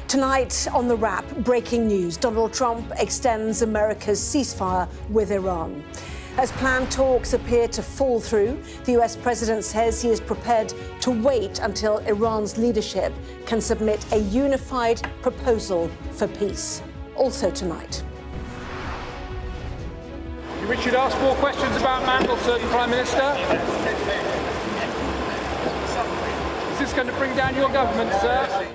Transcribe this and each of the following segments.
Tonight on The Wrap, breaking news. Donald Trump extends America's ceasefire with Iran. As planned talks appear to fall through, the US president says he is prepared to wait until Iran's leadership can submit a unified proposal for peace. Also tonight. We should ask more questions about Mandelson, Prime Minister. Is this going to bring down your government, sir?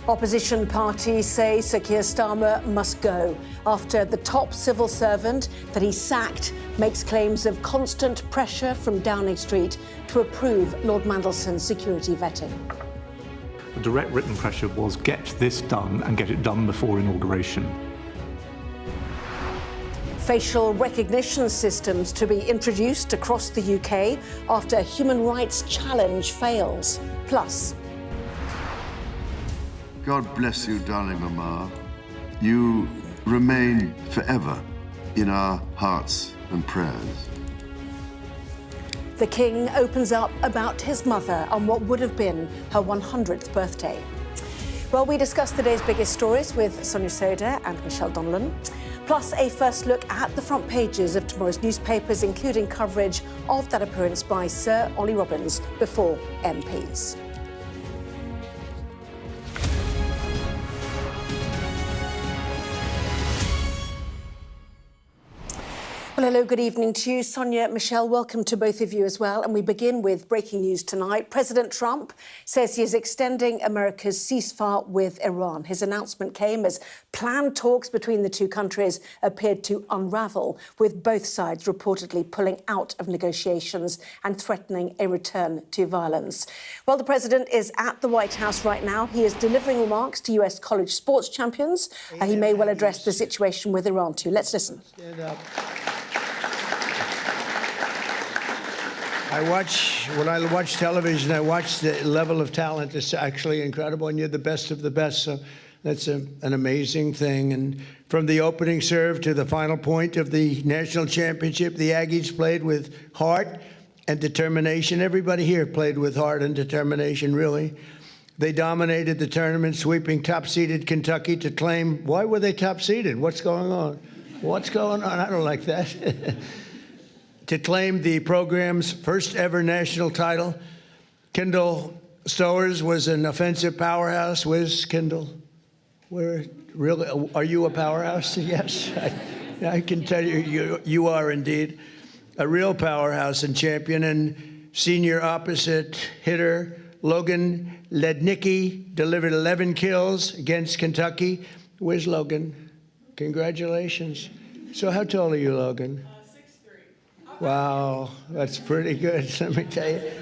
Opposition parties say Sir Keir Starmer must go after the top civil servant that he sacked makes claims of constant pressure from Downing Street to approve Lord Mandelson's security vetting. The direct written pressure was get this done and get it done before inauguration. Facial recognition systems to be introduced across the UK after a human rights challenge fails. Plus, God bless you, darling Mama. You remain forever in our hearts and prayers. the King opens up about his mother on what would have been her 100th birthday. Well, we discuss today's biggest stories with Sonia Soda and Michelle Donlan, plus a first look at the front pages of tomorrow's newspapers, including coverage of that appearance by Sir Ollie Robbins before MPs. Well, hello, good evening to you. Sonia, Michelle, welcome to both of you as well. And we begin with breaking news tonight. President Trump says he is extending America's ceasefire with Iran. His announcement came as planned talks between the two countries appeared to unravel, with both sides reportedly pulling out of negotiations and threatening a return to violence. Well, the president is at the White House right now. He is delivering remarks to US college sports champions. He may well address the situation with Iran too. Let's listen. Stand up. When I watch television, I watch the level of talent is actually incredible, and you're the best of the best, so that's an amazing thing. And from the opening serve to the final point of the national championship, the Aggies played with heart and determination. Everybody here played with heart and determination, really. They dominated the tournament, sweeping top-seeded Kentucky to claim, why were they top-seeded? What's going on? What's going on? I don't like that. To claim the program's first ever national title. Kendall Stowers was an offensive powerhouse. Where's Kendall? Are you a powerhouse? Yes, I can tell you are indeed a real powerhouse and champion. And senior opposite hitter Logan Lednicki delivered 11 kills against Kentucky. Where's Logan? Congratulations. So how tall are you, Logan? Wow, that's pretty good, let me tell you.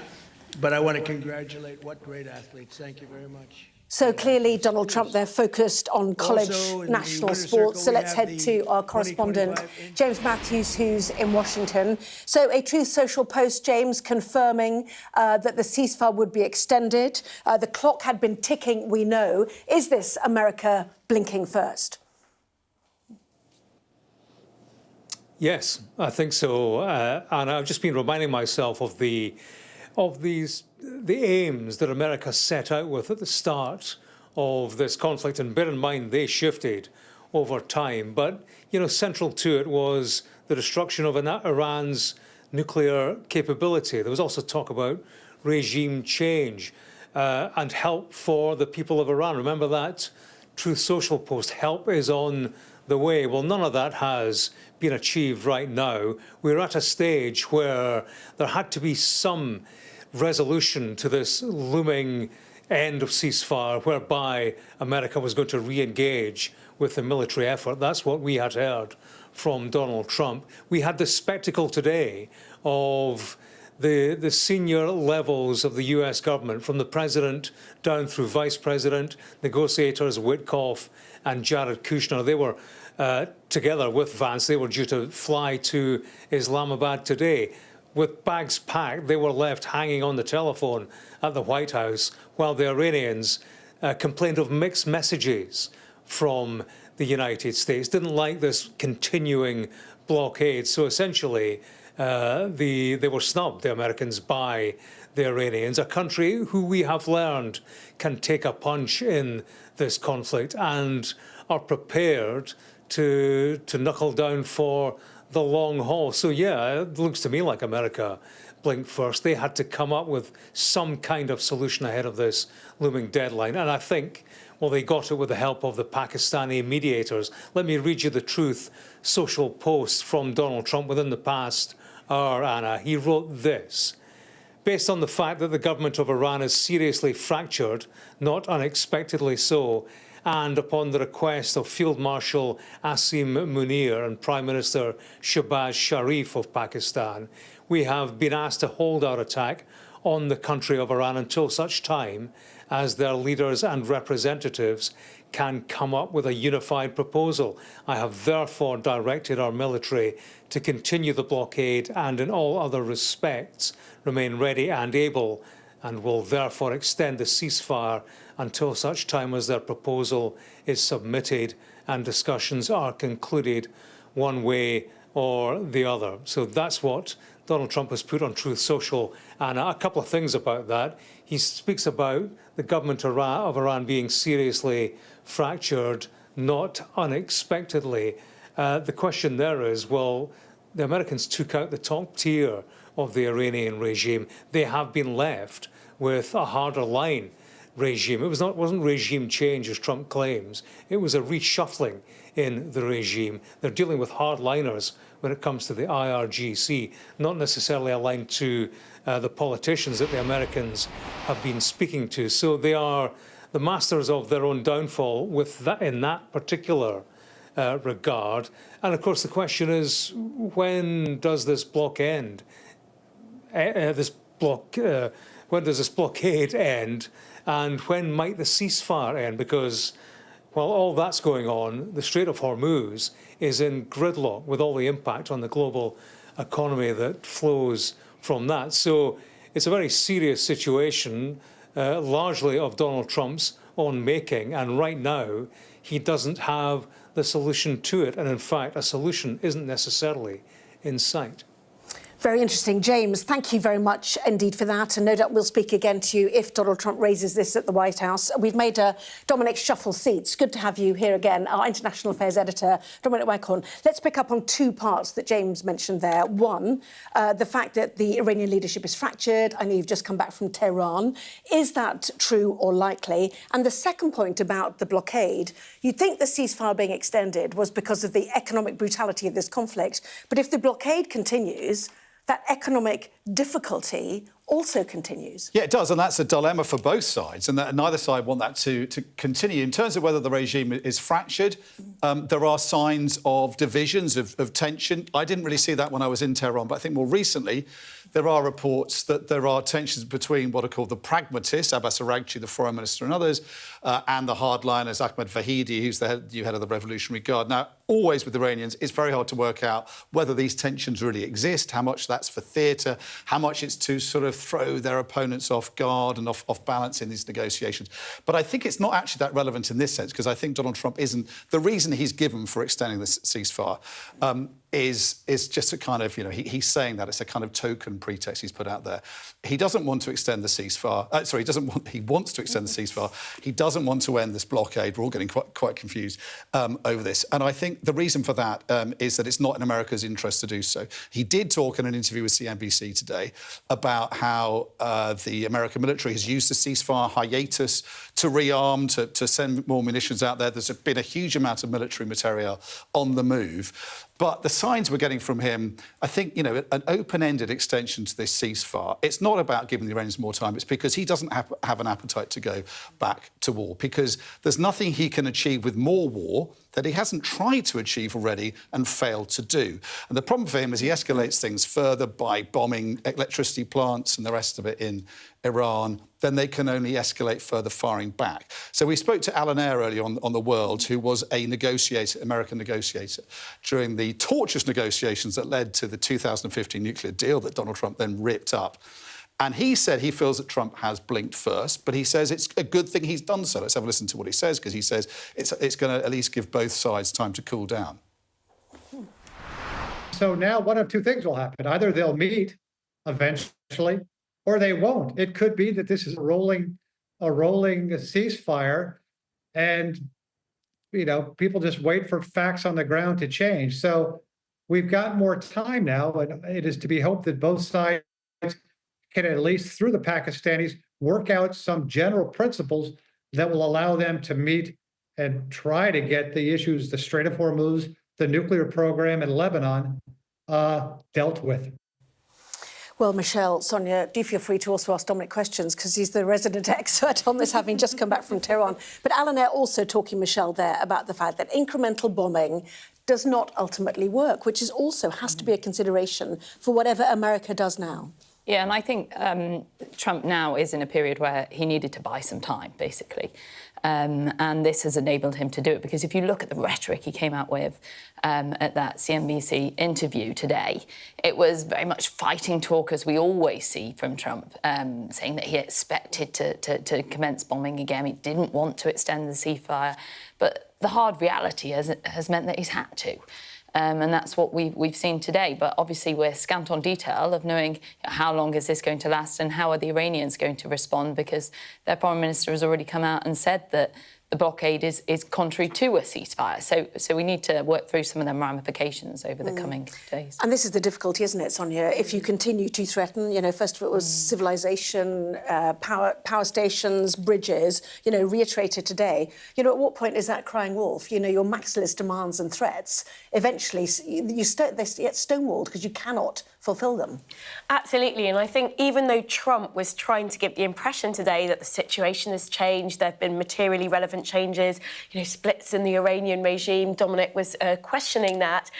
But I want to congratulate what great athletes. Thank you very much. So clearly, Donald Trump, they're focused on college national sports. So let's head to our correspondent, James Matthews, who's in Washington. So a Truth Social post, James, confirming that the ceasefire would be extended. The clock had been ticking, we know. Is this America blinking first? Yes, I think so, and I've just been reminding myself of the aims that America set out with at the start of this conflict, and bear in mind they shifted over time. But you know, central to it was the destruction of Iran's nuclear capability. There was also talk about regime change and help for the people of Iran. Remember that Truth Social post? Help is on the way. Well, none of that has been achieved right now. We're at a stage where there had to be some resolution to this looming end of ceasefire, whereby America was going to re-engage with the military effort. That's what we had heard from Donald Trump. We had the spectacle today of the senior levels of the US government, from the president down through vice president, negotiators Witkoff and Jared Kushner. They were together with Vance. They were due to fly to Islamabad today. With bags packed, they were left hanging on the telephone at the White House while the Iranians complained of mixed messages from the United States, didn't like this continuing blockade. So essentially, they were snubbed, the Americans, by the Iranians, a country who we have learned can take a punch in this conflict and are prepared to knuckle down for the long haul. So yeah, it looks to me like America blinked first. They had to come up with some kind of solution ahead of this looming deadline. And I think, well, they got it with the help of the Pakistani mediators. Let me read you the Truth social post from Donald Trump within the past hour, Anna. He wrote this: based on the fact that the government of Iran is seriously fractured, not unexpectedly so, and upon the request of Field Marshal Asim Munir and Prime Minister Shehbaz Sharif of Pakistan, we have been asked to hold our attack on the country of Iran until such time as their leaders and representatives can come up with a unified proposal. I have therefore directed our military to continue the blockade and in all other respects remain ready and able, and will therefore extend the ceasefire until such time as their proposal is submitted and discussions are concluded one way or the other. So that's what Donald Trump has put on Truth Social. And a couple of things about that. He speaks about the government of Iran being seriously fractured, not unexpectedly. The question there is, well, the Americans took out the top tier of the Iranian regime. They have been left with a harder line regime. It wasn't regime change, as Trump claims. It was a reshuffling in the regime. They're dealing with hardliners when it comes to the IRGC, not necessarily aligned to the politicians that the Americans have been speaking to. So they are the masters of their own downfall with that, in that particular regard. And of course, the question is, when does this block end? When does this blockade end? And when might the ceasefire end? Because while all that's going on, the Strait of Hormuz is in gridlock with all the impact on the global economy that flows from that. So it's a very serious situation, largely of Donald Trump's own making. And right now, he doesn't have the solution to it. And in fact, a solution isn't necessarily in sight. Very interesting. James, thank you very much indeed for that. And no doubt we'll speak again to you if Donald Trump raises this at the White House. We've made Dominic shuffle seats. Good to have you here again, our International Affairs Editor, Dominic Waghorn. Let's pick up on two parts that James mentioned there. One, the fact that the Iranian leadership is fractured. I know you've just come back from Tehran. Is that true or likely? And the second point about the blockade, you'd think the ceasefire being extended was because of the economic brutality of this conflict. But if the blockade continues, that economic difficulty also continues. Yeah, it does, and that's a dilemma for both sides, and neither side want that to continue. In terms of whether the regime is fractured, there are signs of divisions, of tension. I didn't really see that when I was in Tehran, but I think more recently there are reports that there are tensions between what are called the pragmatists, Abbas Araghchi, the foreign minister, and others, and the hardliners, Ahmed Vahidi, who's the new head of the Revolutionary Guard. Now, always with Iranians, it's very hard to work out whether these tensions really exist, how much that's for theatre, how much it's to sort of throw their opponents off guard and off balance in these negotiations. But I think it's not actually that relevant in this sense, because I think Donald Trump isn't... The reason he's given for extending the ceasefire is just a kind of, you know, he's saying that it's a kind of token pretext he's put out there. He doesn't want to extend the ceasefire. He wants to extend the ceasefire. He doesn't want to end this blockade. We're all getting quite confused over this. And I think the reason for that is that it's not in America's interest to do so. He did talk in an interview with CNBC today about how the American military has used the ceasefire hiatus to rearm, to send more munitions out there. There's been a huge amount of military material on the move. But the signs we're getting from him, I think, you know, an open-ended extension to this ceasefire, it's not about giving the Iranians more time. It's because he doesn't have an appetite to go back to war, because there's nothing he can achieve with more war that he hasn't tried to achieve already and failed to do. And the problem for him is he escalates things further by bombing electricity plants and the rest of it in Iran. Then they can only escalate further firing back. So we spoke to Alan Eyre earlier on The World, who was a negotiator, American negotiator, during the tortuous negotiations that led to the 2015 nuclear deal that Donald Trump then ripped up. And he said he feels that Trump has blinked first, but he says it's a good thing he's done so. Let's have a listen to what he says, because he says it's going to at least give both sides time to cool down. So now one of two things will happen. Either they'll meet eventually, or they won't. It could be that this is a rolling ceasefire, and people just wait for facts on the ground to change. So we've got more time now, and it is to be hoped that both sides can, at least through the Pakistanis, work out some general principles that will allow them to meet and try to get the issues, the Strait of Hormuz, the nuclear program in Lebanon, dealt with. Well, Michelle, Sonia, do feel free to also ask Dominic questions, because he's the resident expert on this, having just come back from Tehran. But Alan Eyre also talking, Michelle, there about the fact that incremental bombing does not ultimately work, which is also has to be a consideration for whatever America does now. Yeah, and I think Trump now is in a period where he needed to buy some time, basically. And this has enabled him to do it, because if you look at the rhetoric he came out with at that CNBC interview today, it was very much fighting talk, as we always see from Trump, saying that he expected to commence bombing again. He didn't want to extend the ceasefire. But the hard reality has meant that he's had to. And that's what we've seen today. But obviously we're scant on detail of knowing how long is this going to last and how are the Iranians going to respond, because their Foreign Minister has already come out and said that the blockade is contrary to a ceasefire. So we need to work through some of them ramifications over the coming days. And this is the difficulty, isn't it, Sonia? If you continue to threaten, first of all it was civilization, power stations, bridges, reiterated today. At what point is that crying wolf? Your maximalist demands and threats, eventually they get stonewalled because you cannot fulfil them. Absolutely, and I think even though Trump was trying to give the impression today that the situation has changed, there have been materially relevant changes, splits in the Iranian regime, Dominic was questioning that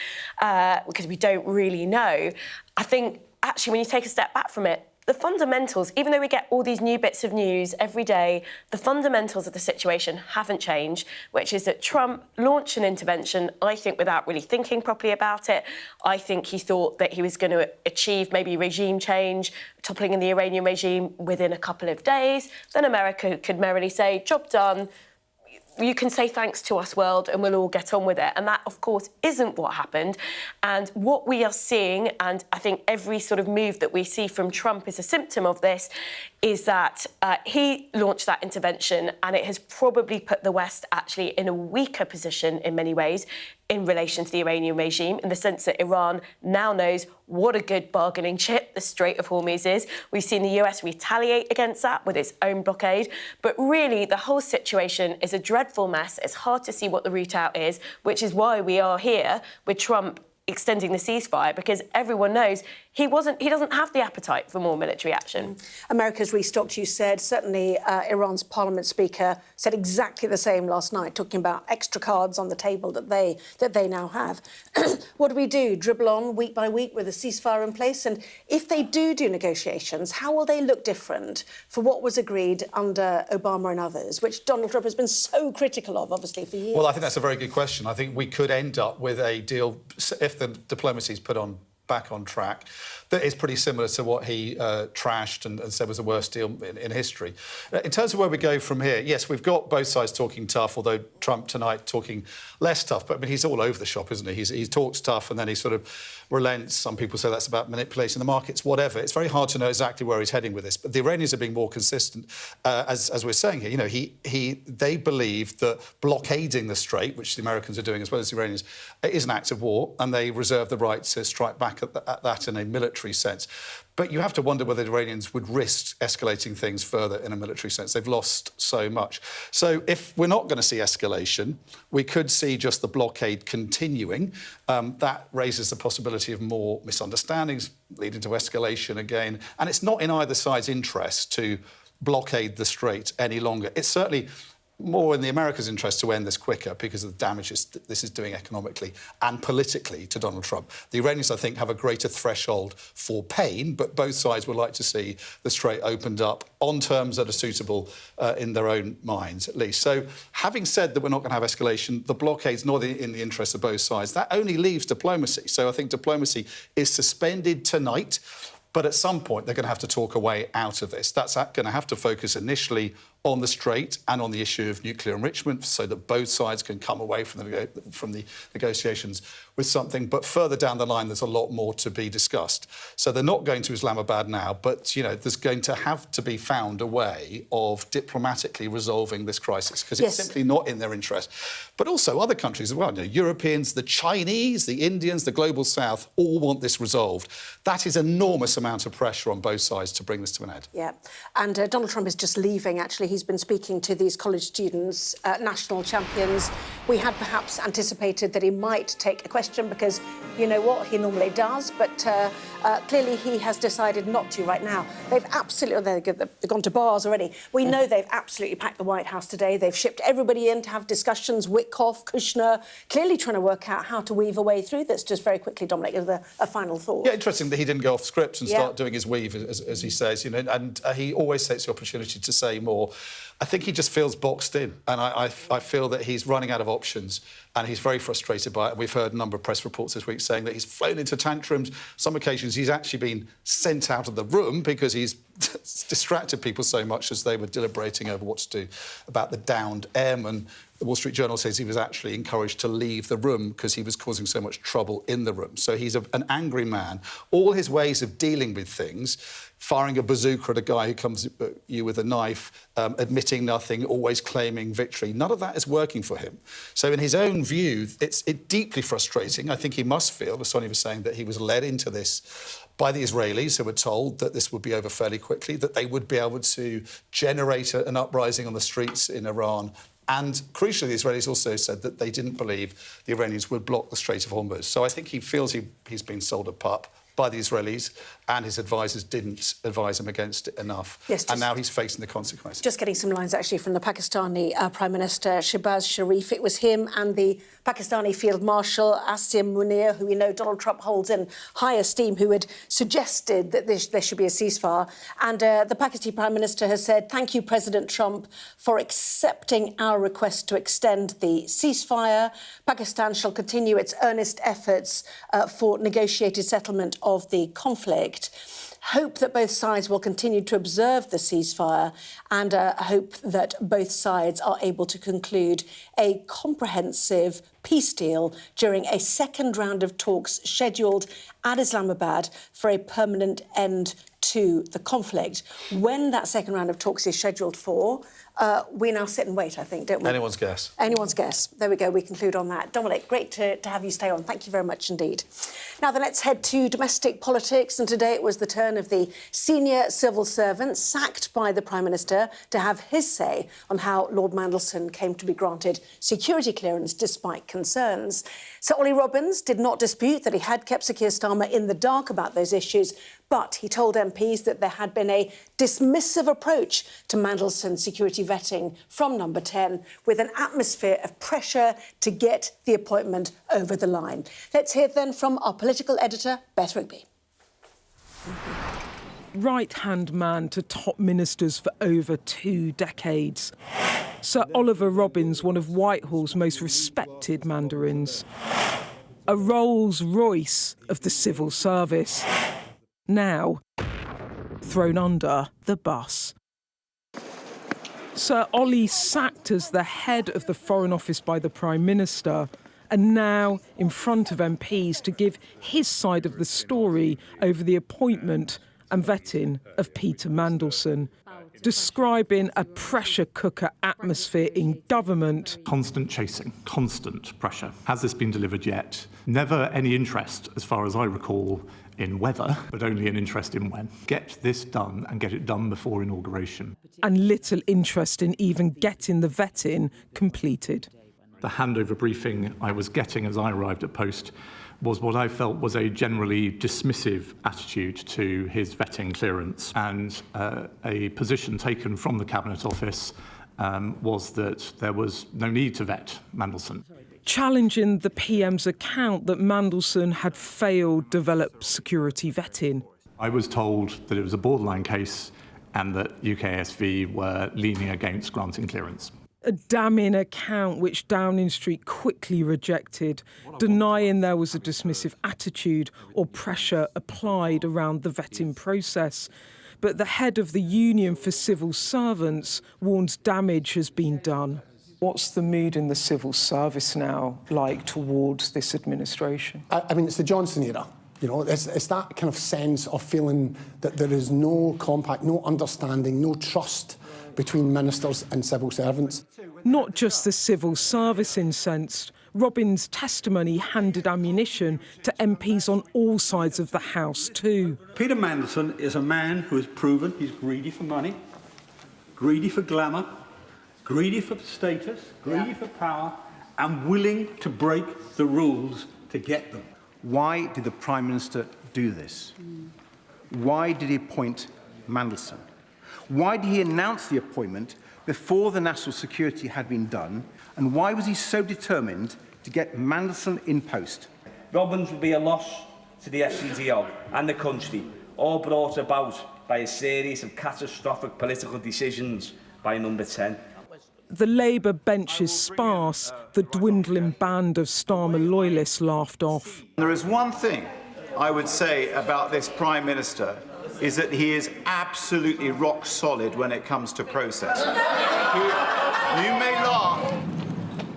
because we don't really know. I think, actually, when you take a step back from it, the fundamentals, even though we get all these new bits of news every day, the fundamentals of the situation haven't changed, which is that Trump launched an intervention, I think, without really thinking properly about it. I think he thought that he was going to achieve maybe regime change, toppling in the Iranian regime within a couple of days. Then America could merrily say, job done. You can say thanks to us, world, and we'll all get on with it. And that, of course, isn't what happened. And what we are seeing, and I think every sort of move that we see from Trump is a symptom of this, is that he launched that intervention, and it has probably put the West actually in a weaker position in many ways in relation to the Iranian regime, in the sense that Iran now knows what a good bargaining chip the Strait of Hormuz is. We've seen the US retaliate against that with its own blockade. But really, the whole situation is a dreadful mess. It's hard to see what the route out is, which is why we are here with Trump extending the ceasefire, because everyone knows he doesn't have the appetite for more military action. America's restocked, you said. Certainly Iran's parliament speaker said exactly the same last night, talking about extra cards on the table that they now have. What do we do? Dribble on week by week with a ceasefire in place? And if they do negotiations, how will they look different for what was agreed under Obama and others, which Donald Trump has been so critical of, obviously, for years? Well, I think that's a very good question. I think we could end up with a deal, if the diplomacy is put back on track, that is pretty similar to what he trashed and said was the worst deal in history. In terms of where we go from here, yes, we've got both sides talking tough, although Trump tonight talking less tough. But, I mean, he's all over the shop, isn't he? He talks tough and then he sort of relents. Some people say that's about manipulating the markets, whatever. It's very hard to know exactly where he's heading with this. But the Iranians are being more consistent, as we're saying here. They believe that blockading the Strait, which the Americans are doing as well as the Iranians, is an act of war, and they reserve the right to strike back at that in a military sense. But you have to wonder whether the Iranians would risk escalating things further in a military sense. They've lost so much. So if we're not going to see escalation, we could see just the blockade continuing. That raises the possibility of more misunderstandings leading to escalation again. And it's not in either side's interest to blockade the Strait any longer. It's certainly more in the America's interest to end this quicker because of the damage this is doing economically and politically to Donald Trump. The Iranians, I think, have a greater threshold for pain, but both sides would like to see the Strait opened up on terms that are suitable in their own minds, at least. So, having said that we're not going to have escalation, the blockade's not in the interest of both sides. That only leaves diplomacy. So I think diplomacy is suspended tonight. But at some point, they're going to have to talk a way out of this. That's going to have to focus initially on the Strait and on the issue of nuclear enrichment so that both sides can come away from the negotiations with something. But further down the line, there's a lot more to be discussed. So they're not going to Islamabad now, but, you know, there's going to have to be found a way of diplomatically resolving this crisis because it's simply not in their interest. But also other countries as well, you know, Europeans, the Chinese, the Indians, the Global South all want this resolved. That is enormous amount of pressure on both sides to bring this to an end. Yeah, and Donald Trump is just leaving, actually. He's been speaking to these college students, national champions. We had perhaps anticipated that he might take a question because, you know what, he normally does, but clearly he has decided not to right now. They've gone to bars already. We know they've absolutely packed the White House today. They've shipped everybody in to have discussions, Witkoff, Kushner, clearly trying to work out how to weave a way through this. Just very quickly, Dominic, as a final thought. Yeah, interesting that he didn't go off script and start doing his weave, as he says, you know, and he always takes the opportunity to say more. I think he just feels boxed in, and I feel that he's running out of options, and he's very frustrated by it. We've heard a number of press reports this week saying that he's flown into tantrums. Some occasions he's actually been sent out of the room because he's distracted people so much as they were deliberating over what to do about the downed airman. The Wall Street Journal says he was actually encouraged to leave the room because he was causing so much trouble in the room. So he's an angry man. All his ways of dealing with things, firing a bazooka at a guy who comes at you with a knife, admitting nothing, always claiming victory, none of that is working for him. So in his own view, it's deeply frustrating. I think he must feel, as Sonia was saying, that he was led into this by the Israelis, who were told that this would be over fairly quickly, that they would be able to generate an uprising on the streets in Iran. And crucially, the Israelis also said that they didn't believe the Iranians would block the Strait of Hormuz. So I think he feels he's been sold a pup by the Israelis, and his advisors didn't advise him against it enough. Yes, and now he's facing the consequences. Just getting some lines, actually, from the Pakistani Prime Minister, Shehbaz Sharif. It was him and the Pakistani Field Marshal, Asim Munir, who we know Donald Trump holds in high esteem, who had suggested that there should be a ceasefire. And the Pakistani Prime Minister has said, thank you, President Trump, for accepting our request to extend the ceasefire. Pakistan shall continue its earnest efforts for negotiated settlement of the conflict. Hope that both sides will continue to observe the ceasefire and hope that both sides are able to conclude a comprehensive peace deal during a second round of talks scheduled at Islamabad for a permanent end to the conflict. When that second round of talks is scheduled for, we now sit and wait, I think, don't we? Anyone's guess. Anyone's guess. There we go, we conclude on that. Dominic, great to have you stay on. Thank you very much indeed. Now then, let's head to domestic politics, and today it was the turn of the senior civil servant sacked by the Prime Minister to have his say on how Lord Mandelson came to be granted security clearance despite concerns. Sir Ollie Robbins did not dispute that he had kept Sir Keir Starmer in the dark about those issues, but he told MPs that there had been a dismissive approach to Mandelson's security vetting from Number 10, with an atmosphere of pressure to get the appointment over the line. Let's hear then from our political editor, Beth Rigby. Right-hand man to top ministers for over 2 decades. Sir Oliver Robbins, one of Whitehall's most respected mandarins. A Rolls-Royce of the civil service. Now thrown under the bus. Sir Ollie sacked as the head of the Foreign Office by the Prime Minister, and now in front of MPs to give his side of the story over the appointment and vetting of Peter Mandelson, describing a pressure cooker atmosphere in government. Constant chasing, constant pressure. Has this been delivered yet? Never any interest, as far as I recall, in whether, but only an interest in when. Get this done and get it done before inauguration. And little interest in even getting the vetting completed. The handover briefing I was getting as I arrived at post was what I felt was a generally dismissive attitude to his vetting clearance, and a position taken from the Cabinet Office was that there was no need to vet Mandelson. Challenging the PM's account that Mandelson had failed develop security vetting. I was told that it was a borderline case and that UKSV were leaning against granting clearance. A damning account which Downing Street quickly rejected, denying there was a dismissive attitude or pressure applied around the vetting process. but the head of the Union for Civil Servants warns damage has been done. What's the mood in the civil service now like towards this administration? I mean, it's the Johnson era. You know, it's that kind of sense of feeling that there is no compact, no understanding, no trust between ministers and civil servants. Not just the civil service incensed. Robins' testimony handed ammunition to MPs on all sides of the House too. Peter Mandelson is a man who has proven he's greedy for money, greedy for glamour, greedy for status, greedy for power, and willing to break the rules to get them. Why did the Prime Minister do this? Why did he appoint Mandelson? Why did he announce the appointment before the national security had been done? And why was he so determined to get Mandelson in post? Robins will be a loss to the FCDO and the country, all brought about by a series of catastrophic political decisions by Number 10. The Labour bench is sparse. The dwindling band of Starmer loyalists laughed off. There is one thing I would say about this Prime Minister, is that he is absolutely rock solid when it comes to process. You may laugh.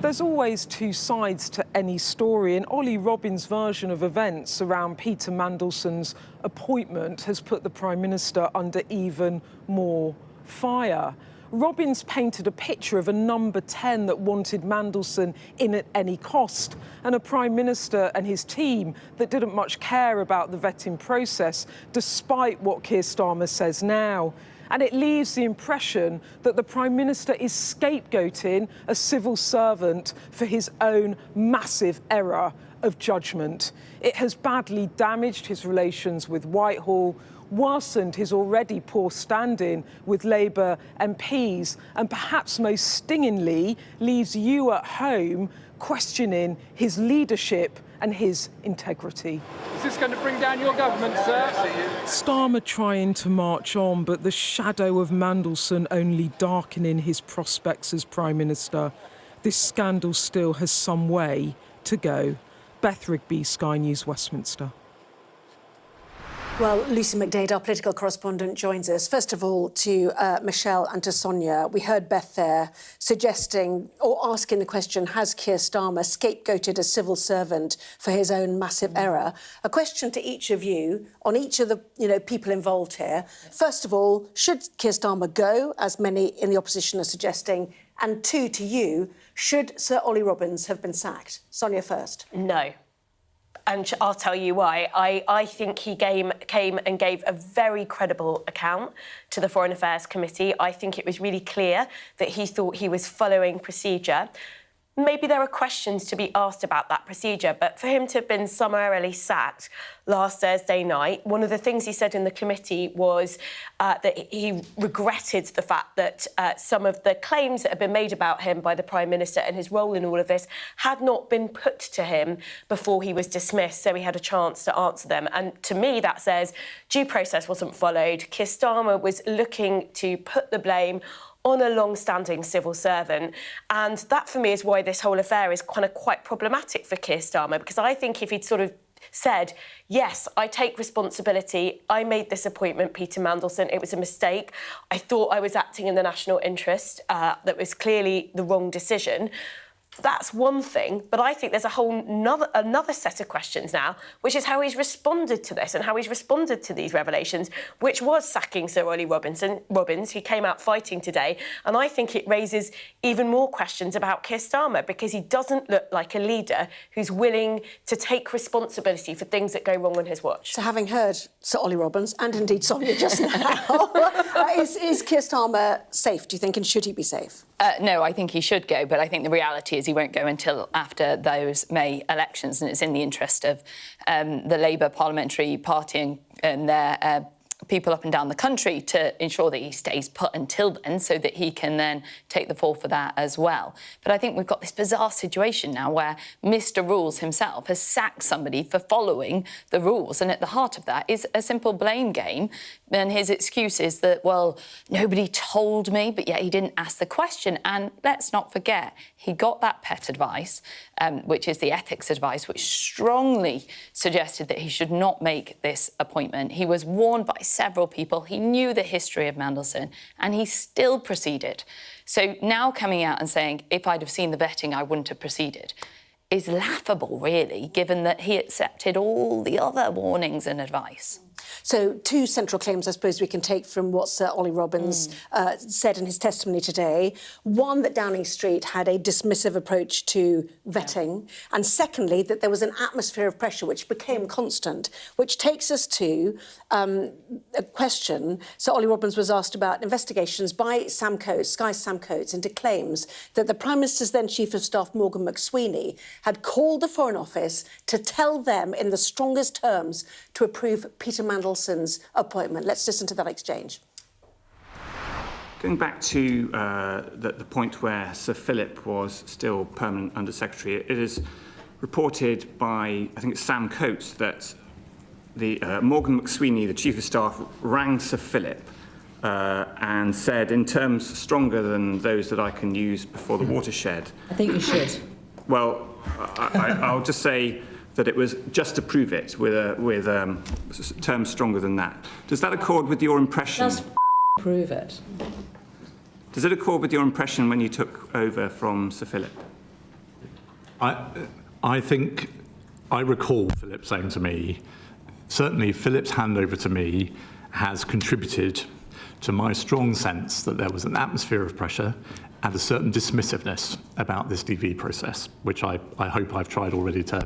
There's always two sides to any story, and Ollie Robbins' version of events around Peter Mandelson's appointment has put the Prime Minister under even more fire. Robbins painted a picture of a number 10 that wanted Mandelson in at any cost, and a Prime Minister and his team that didn't much care about the vetting process, despite what Keir Starmer says now. And it leaves the impression that the Prime Minister is scapegoating a civil servant for his own massive error of judgment. It has badly damaged his relations with Whitehall, worsened his already poor standing with Labour MPs, and perhaps most stingingly leaves you at home questioning his leadership and his integrity. Is this going to bring down your government, sir? Starmer trying to march on, but the shadow of Mandelson only darkening his prospects as Prime Minister. This scandal still has some way to go. Beth Rigby, Sky News, Westminster. Well, Lucy McDade, our political correspondent, joins us. First of all, to Michelle and to Sonia. We heard Beth there suggesting or asking the question, has Keir Starmer scapegoated a civil servant for his own massive error? A question to each of you on each of the people involved here. First of all, should Keir Starmer go, as many in the opposition are suggesting? And two, to you, should Sir Ollie Robbins have been sacked? Sonia first. No. And I'll tell you why. I think he came and gave a very credible account to the Foreign Affairs Committee. I think it was really clear that he thought he was following procedure. Maybe there are questions to be asked about that procedure, but for him to have been summarily sacked last Thursday night, one of the things he said in the committee was that he regretted the fact that some of the claims that had been made about him by the Prime Minister and his role in all of this had not been put to him before he was dismissed, so he had a chance to answer them. And to me, that says due process wasn't followed. Keir Starmer was looking to put the blame on a long-standing civil servant. And that, for me, is why this whole affair is kind of quite problematic for Keir Starmer, because I think if he'd sort of said, yes, I take responsibility, I made this appointment, Peter Mandelson, it was a mistake, I thought I was acting in the national interest, that was clearly the wrong decision, that's one thing, but I think there's a whole another set of questions now, which is how he's responded to this and how he's responded to these revelations, which was sacking Sir Ollie Robbins. He came out fighting today, and I think it raises even more questions about Keir Starmer, because he doesn't look like a leader who's willing to take responsibility for things that go wrong on his watch. So having heard Sir Ollie Robbins, and indeed Sonia just now, is Keir Starmer safe, do you think, and should he be safe? No, I think he should go, but I think the reality is he won't go until after those May elections, and it's in the interest of the Labour Parliamentary Party and their people up and down the country to ensure that he stays put until then, so that he can then take the fall for that as well. But I think we've got this bizarre situation now where Mr. Rules himself has sacked somebody for following the rules, and at the heart of that is a simple blame game, and his excuse is that, well, nobody told me, but yet he didn't ask the question. And let's not forget, he got that PET advice, which is the ethics advice, which strongly suggested that he should not make this appointment. He was warned by several people. He knew the history of Mandelson, and he still proceeded. So now coming out and saying, if I'd have seen the vetting, I wouldn't have proceeded, is laughable, really, given that he accepted all the other warnings and advice. So two central claims, I suppose, we can take from what Sir Ollie Robbins said in his testimony today. One, that Downing Street had a dismissive approach to vetting. And secondly, that there was an atmosphere of pressure which became constant, which takes us to a question. Sir Ollie Robbins was asked about investigations by Sam Coates, Sky's Sam Coates, into claims that the Prime Minister's then Chief of Staff, Morgan McSweeney, had called the Foreign Office to tell them in the strongest terms to approve Peter Mandelson's appointment. Let's listen to that exchange. Going back to the point where Sir Philip was still permanent Under-Secretary, it is reported by, I think it's Sam Coates, that the Morgan McSweeney, the Chief of Staff, rang Sir Philip and said, in terms stronger than those that I can use before the watershed. I think you should. Well, I'll just say that it was just to prove it with terms stronger than that. Does that accord with your impression? Just prove it. Does it accord with your impression when you took over from Sir Philip? I think I recall Philip saying to me, certainly Philip's handover to me has contributed to my strong sense that there was an atmosphere of pressure and a certain dismissiveness about this DV process, which I hope I've tried already to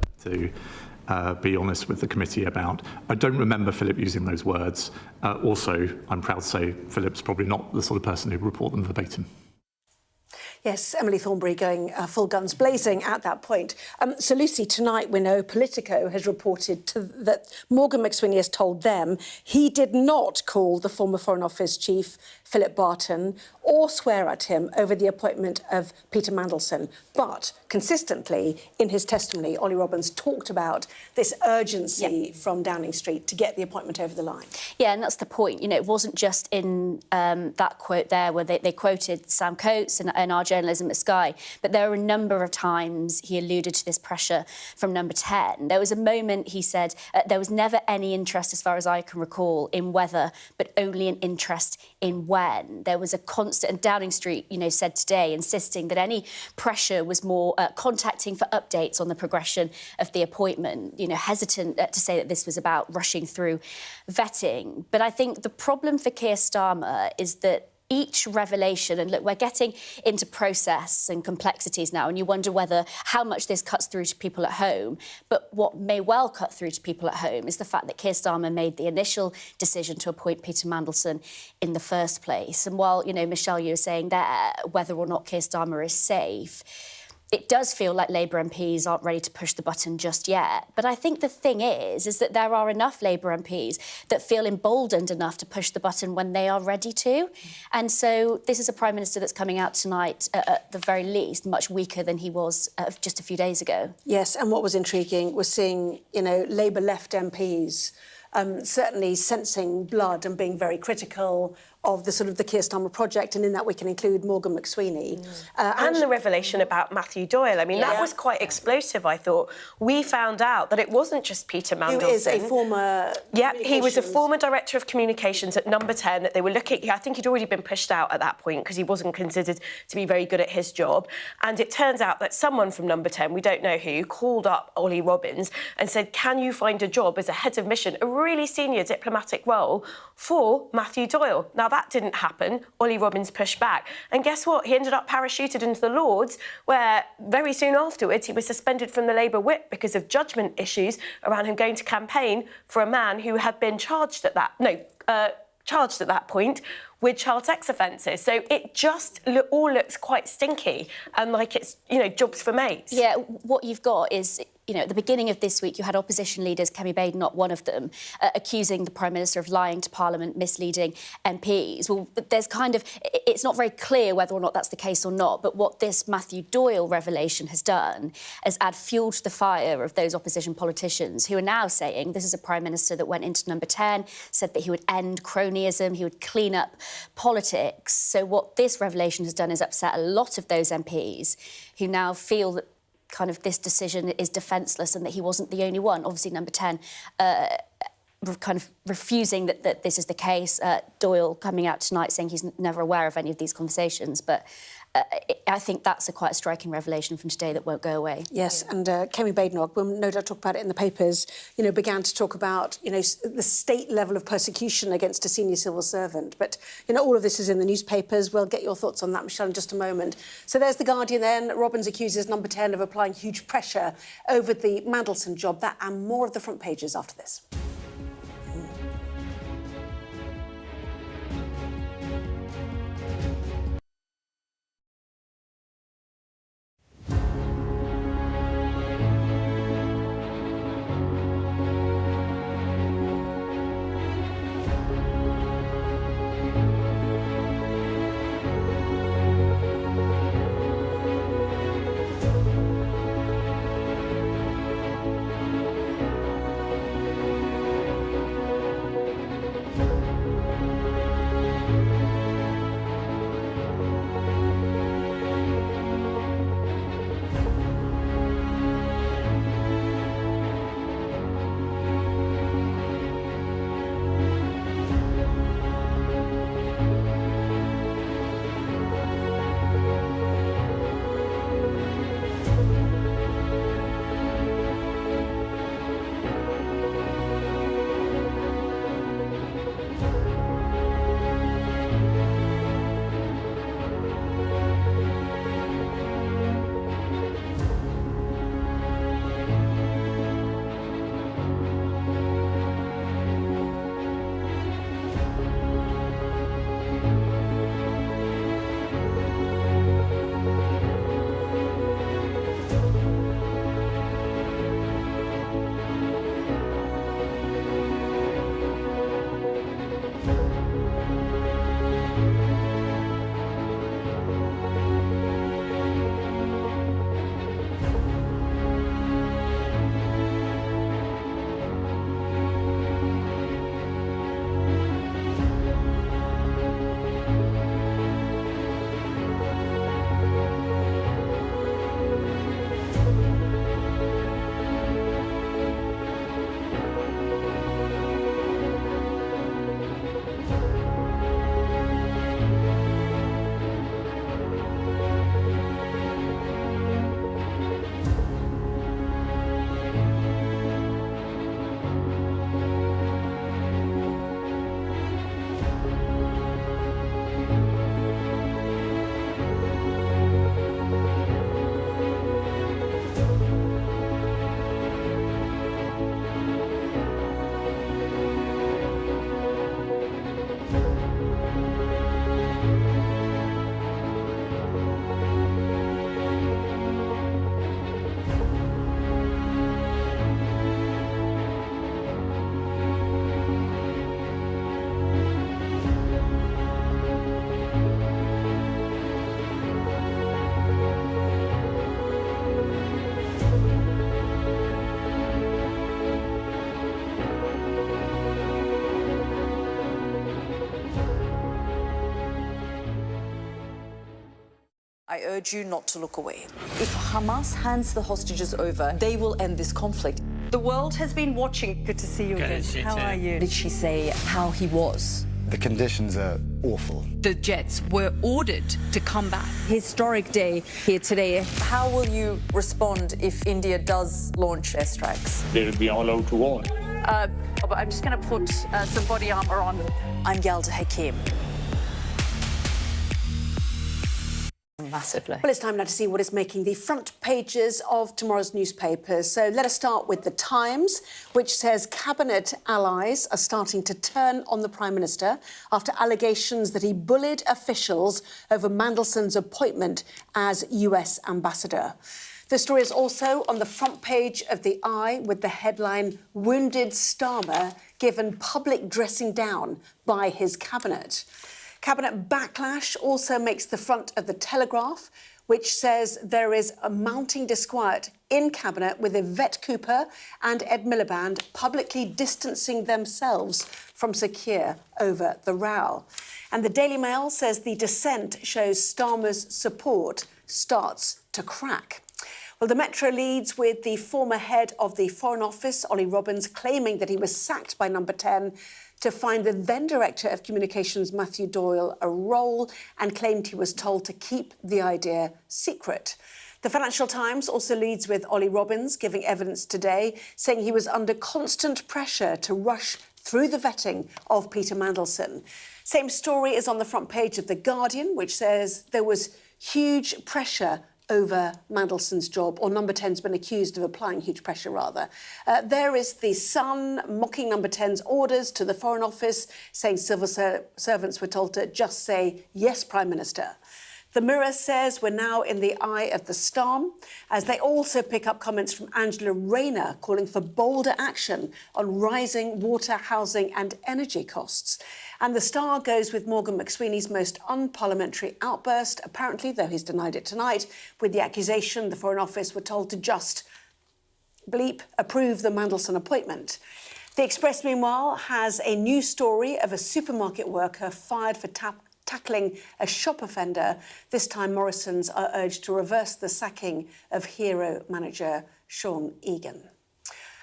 be honest with the committee about. I don't remember Philip using those words. Also, I'm proud to say Philip's probably not the sort of person who'd report them verbatim. Yes, Emily Thornberry going full guns blazing at that point. So, Lucy, tonight we know Politico has reported that Morgan McSweeney has told them he did not call the former Foreign Office chief, Philip Barton, or swear at him over the appointment of Peter Mandelson. But consistently, in his testimony, Ollie Robbins talked about this urgency from Downing Street to get the appointment over the line. Yeah, and that's the point. You know, it wasn't just in that quote there where they quoted Sam Coates and our journalism at Sky, but there were a number of times he alluded to this pressure from Number 10. There was a moment he said there was never any interest, as far as I can recall, in whether, but only an interest in when. There was a constant, and Downing Street, you know, said today, insisting that any pressure was more contacting for updates on the progression of the appointment, you know, hesitant to say that this was about rushing through vetting. But I think the problem for Keir Starmer is that each revelation, and look, we're getting into process and complexities now, and you wonder how much this cuts through to people at home. But what may well cut through to people at home is the fact that Keir Starmer made the initial decision to appoint Peter Mandelson in the first place. And while, you know, Michelle, you were saying there whether or not Keir Starmer is safe, it does feel like Labour MPs aren't ready to push the button just yet. But I think the thing is that there are enough Labour MPs that feel emboldened enough to push the button when they are ready to. And so this is a Prime Minister that's coming out tonight, at the very least, much weaker than he was just a few days ago. Yes, and what was intriguing was seeing, you know, Labour left MPs certainly sensing blood and being very critical of the sort of the Keir Starmer project, and in that we can include Morgan McSweeney. And the revelation about Matthew Doyle. I mean, that was quite explosive, I thought. We found out that it wasn't just Peter Mandelson. Who is a former... Yeah, he was a former Director of Communications at Number 10 that they were looking... I think he'd already been pushed out at that point because he wasn't considered to be very good at his job. And it turns out that someone from Number 10, we don't know who, called up Ollie Robbins and said, can you find a job as a head of mission, a really senior diplomatic role for Matthew Doyle? Now, that didn't happen. Ollie Robbins pushed back. And guess what? He ended up parachuted into the Lords, where very soon afterwards he was suspended from the Labour whip because of judgment issues around him going to campaign for a man who had been charged at that point with child sex offences. So it just all looks quite stinky and like it's, you know, jobs for mates. Yeah, what you've got is, you know, at the beginning of this week, you had opposition leaders, Kemi Baden, not one of them, accusing the Prime Minister of lying to Parliament, misleading MPs. Well, there's kind of... It's not very clear whether or not that's the case or not, but what this Matthew Doyle revelation has done is add fuel to the fire of those opposition politicians who are now saying this is a Prime Minister that went into Number 10, said that he would end cronyism, he would clean up politics. So what this revelation has done is upset a lot of those MPs who now feel that kind of this decision is defenceless and that he wasn't the only one. Obviously, Number 10 kind of refusing that this is the case. Doyle coming out tonight saying he's never aware of any of these conversations, but I think that's quite a striking revelation from today that won't go away. Yes, and Kemi Badenoch, we'll no doubt talk about it in the papers, began to talk about, the state level of persecution against a senior civil servant. But, all of this is in the newspapers. We'll get your thoughts on that, Michelle, in just a moment. So there's The Guardian then. Robbins accuses Number 10 of applying huge pressure over the Mandelson job. That and more of the front pages after this. I urge you not to look away. If Hamas hands the hostages over, they will end this conflict. The world has been watching. Good to see you again. How are you? Did she say how he was? The conditions are awful. The jets were ordered to come back. Historic day here today. How will you respond if India does launch airstrikes? They'll be all out to war. I'm just going to put some body armor on. I'm Yalda Hakim. Massively. Well, it's time now to see what is making the front pages of tomorrow's newspapers. So let us start with The Times, which says Cabinet allies are starting to turn on the Prime Minister after allegations that he bullied officials over Mandelson's appointment as US ambassador. The story is also on the front page of The Eye with the headline, Wounded Starmer given public dressing down by his cabinet. Cabinet backlash also makes the front of the Telegraph, which says there is a mounting disquiet in Cabinet with Yvette Cooper and Ed Miliband publicly distancing themselves from Sir Keir over the row. And the Daily Mail says the dissent shows Starmer's support starts to crack. Well, the Metro leads with the former head of the Foreign Office, Ollie Robbins, claiming that he was sacked by Number 10 to find the then Director of Communications, Matthew Doyle, a role, and claimed he was told to keep the idea secret. The Financial Times also leads with Ollie Robbins giving evidence today, saying he was under constant pressure to rush through the vetting of Peter Mandelson. Same story is on the front page of The Guardian, which says there was huge pressure over Mandelson's job, or Number 10's been accused of applying huge pressure, rather. There is The Sun mocking Number 10's orders to the Foreign Office, saying civil servants were told to just say, yes, Prime Minister. The Mirror says we're now in the eye of the storm, as they also pick up comments from Angela Rayner calling for bolder action on rising water, housing and energy costs. And the Star goes with Morgan McSweeney's most unparliamentary outburst, apparently, though he's denied it tonight, with the accusation the Foreign Office were told to just bleep approve the Mandelson appointment. The Express, meanwhile, has a new story of a supermarket worker fired for tackling a shop offender. This time, Morrisons are urged to reverse the sacking of Hero manager Sean Egan.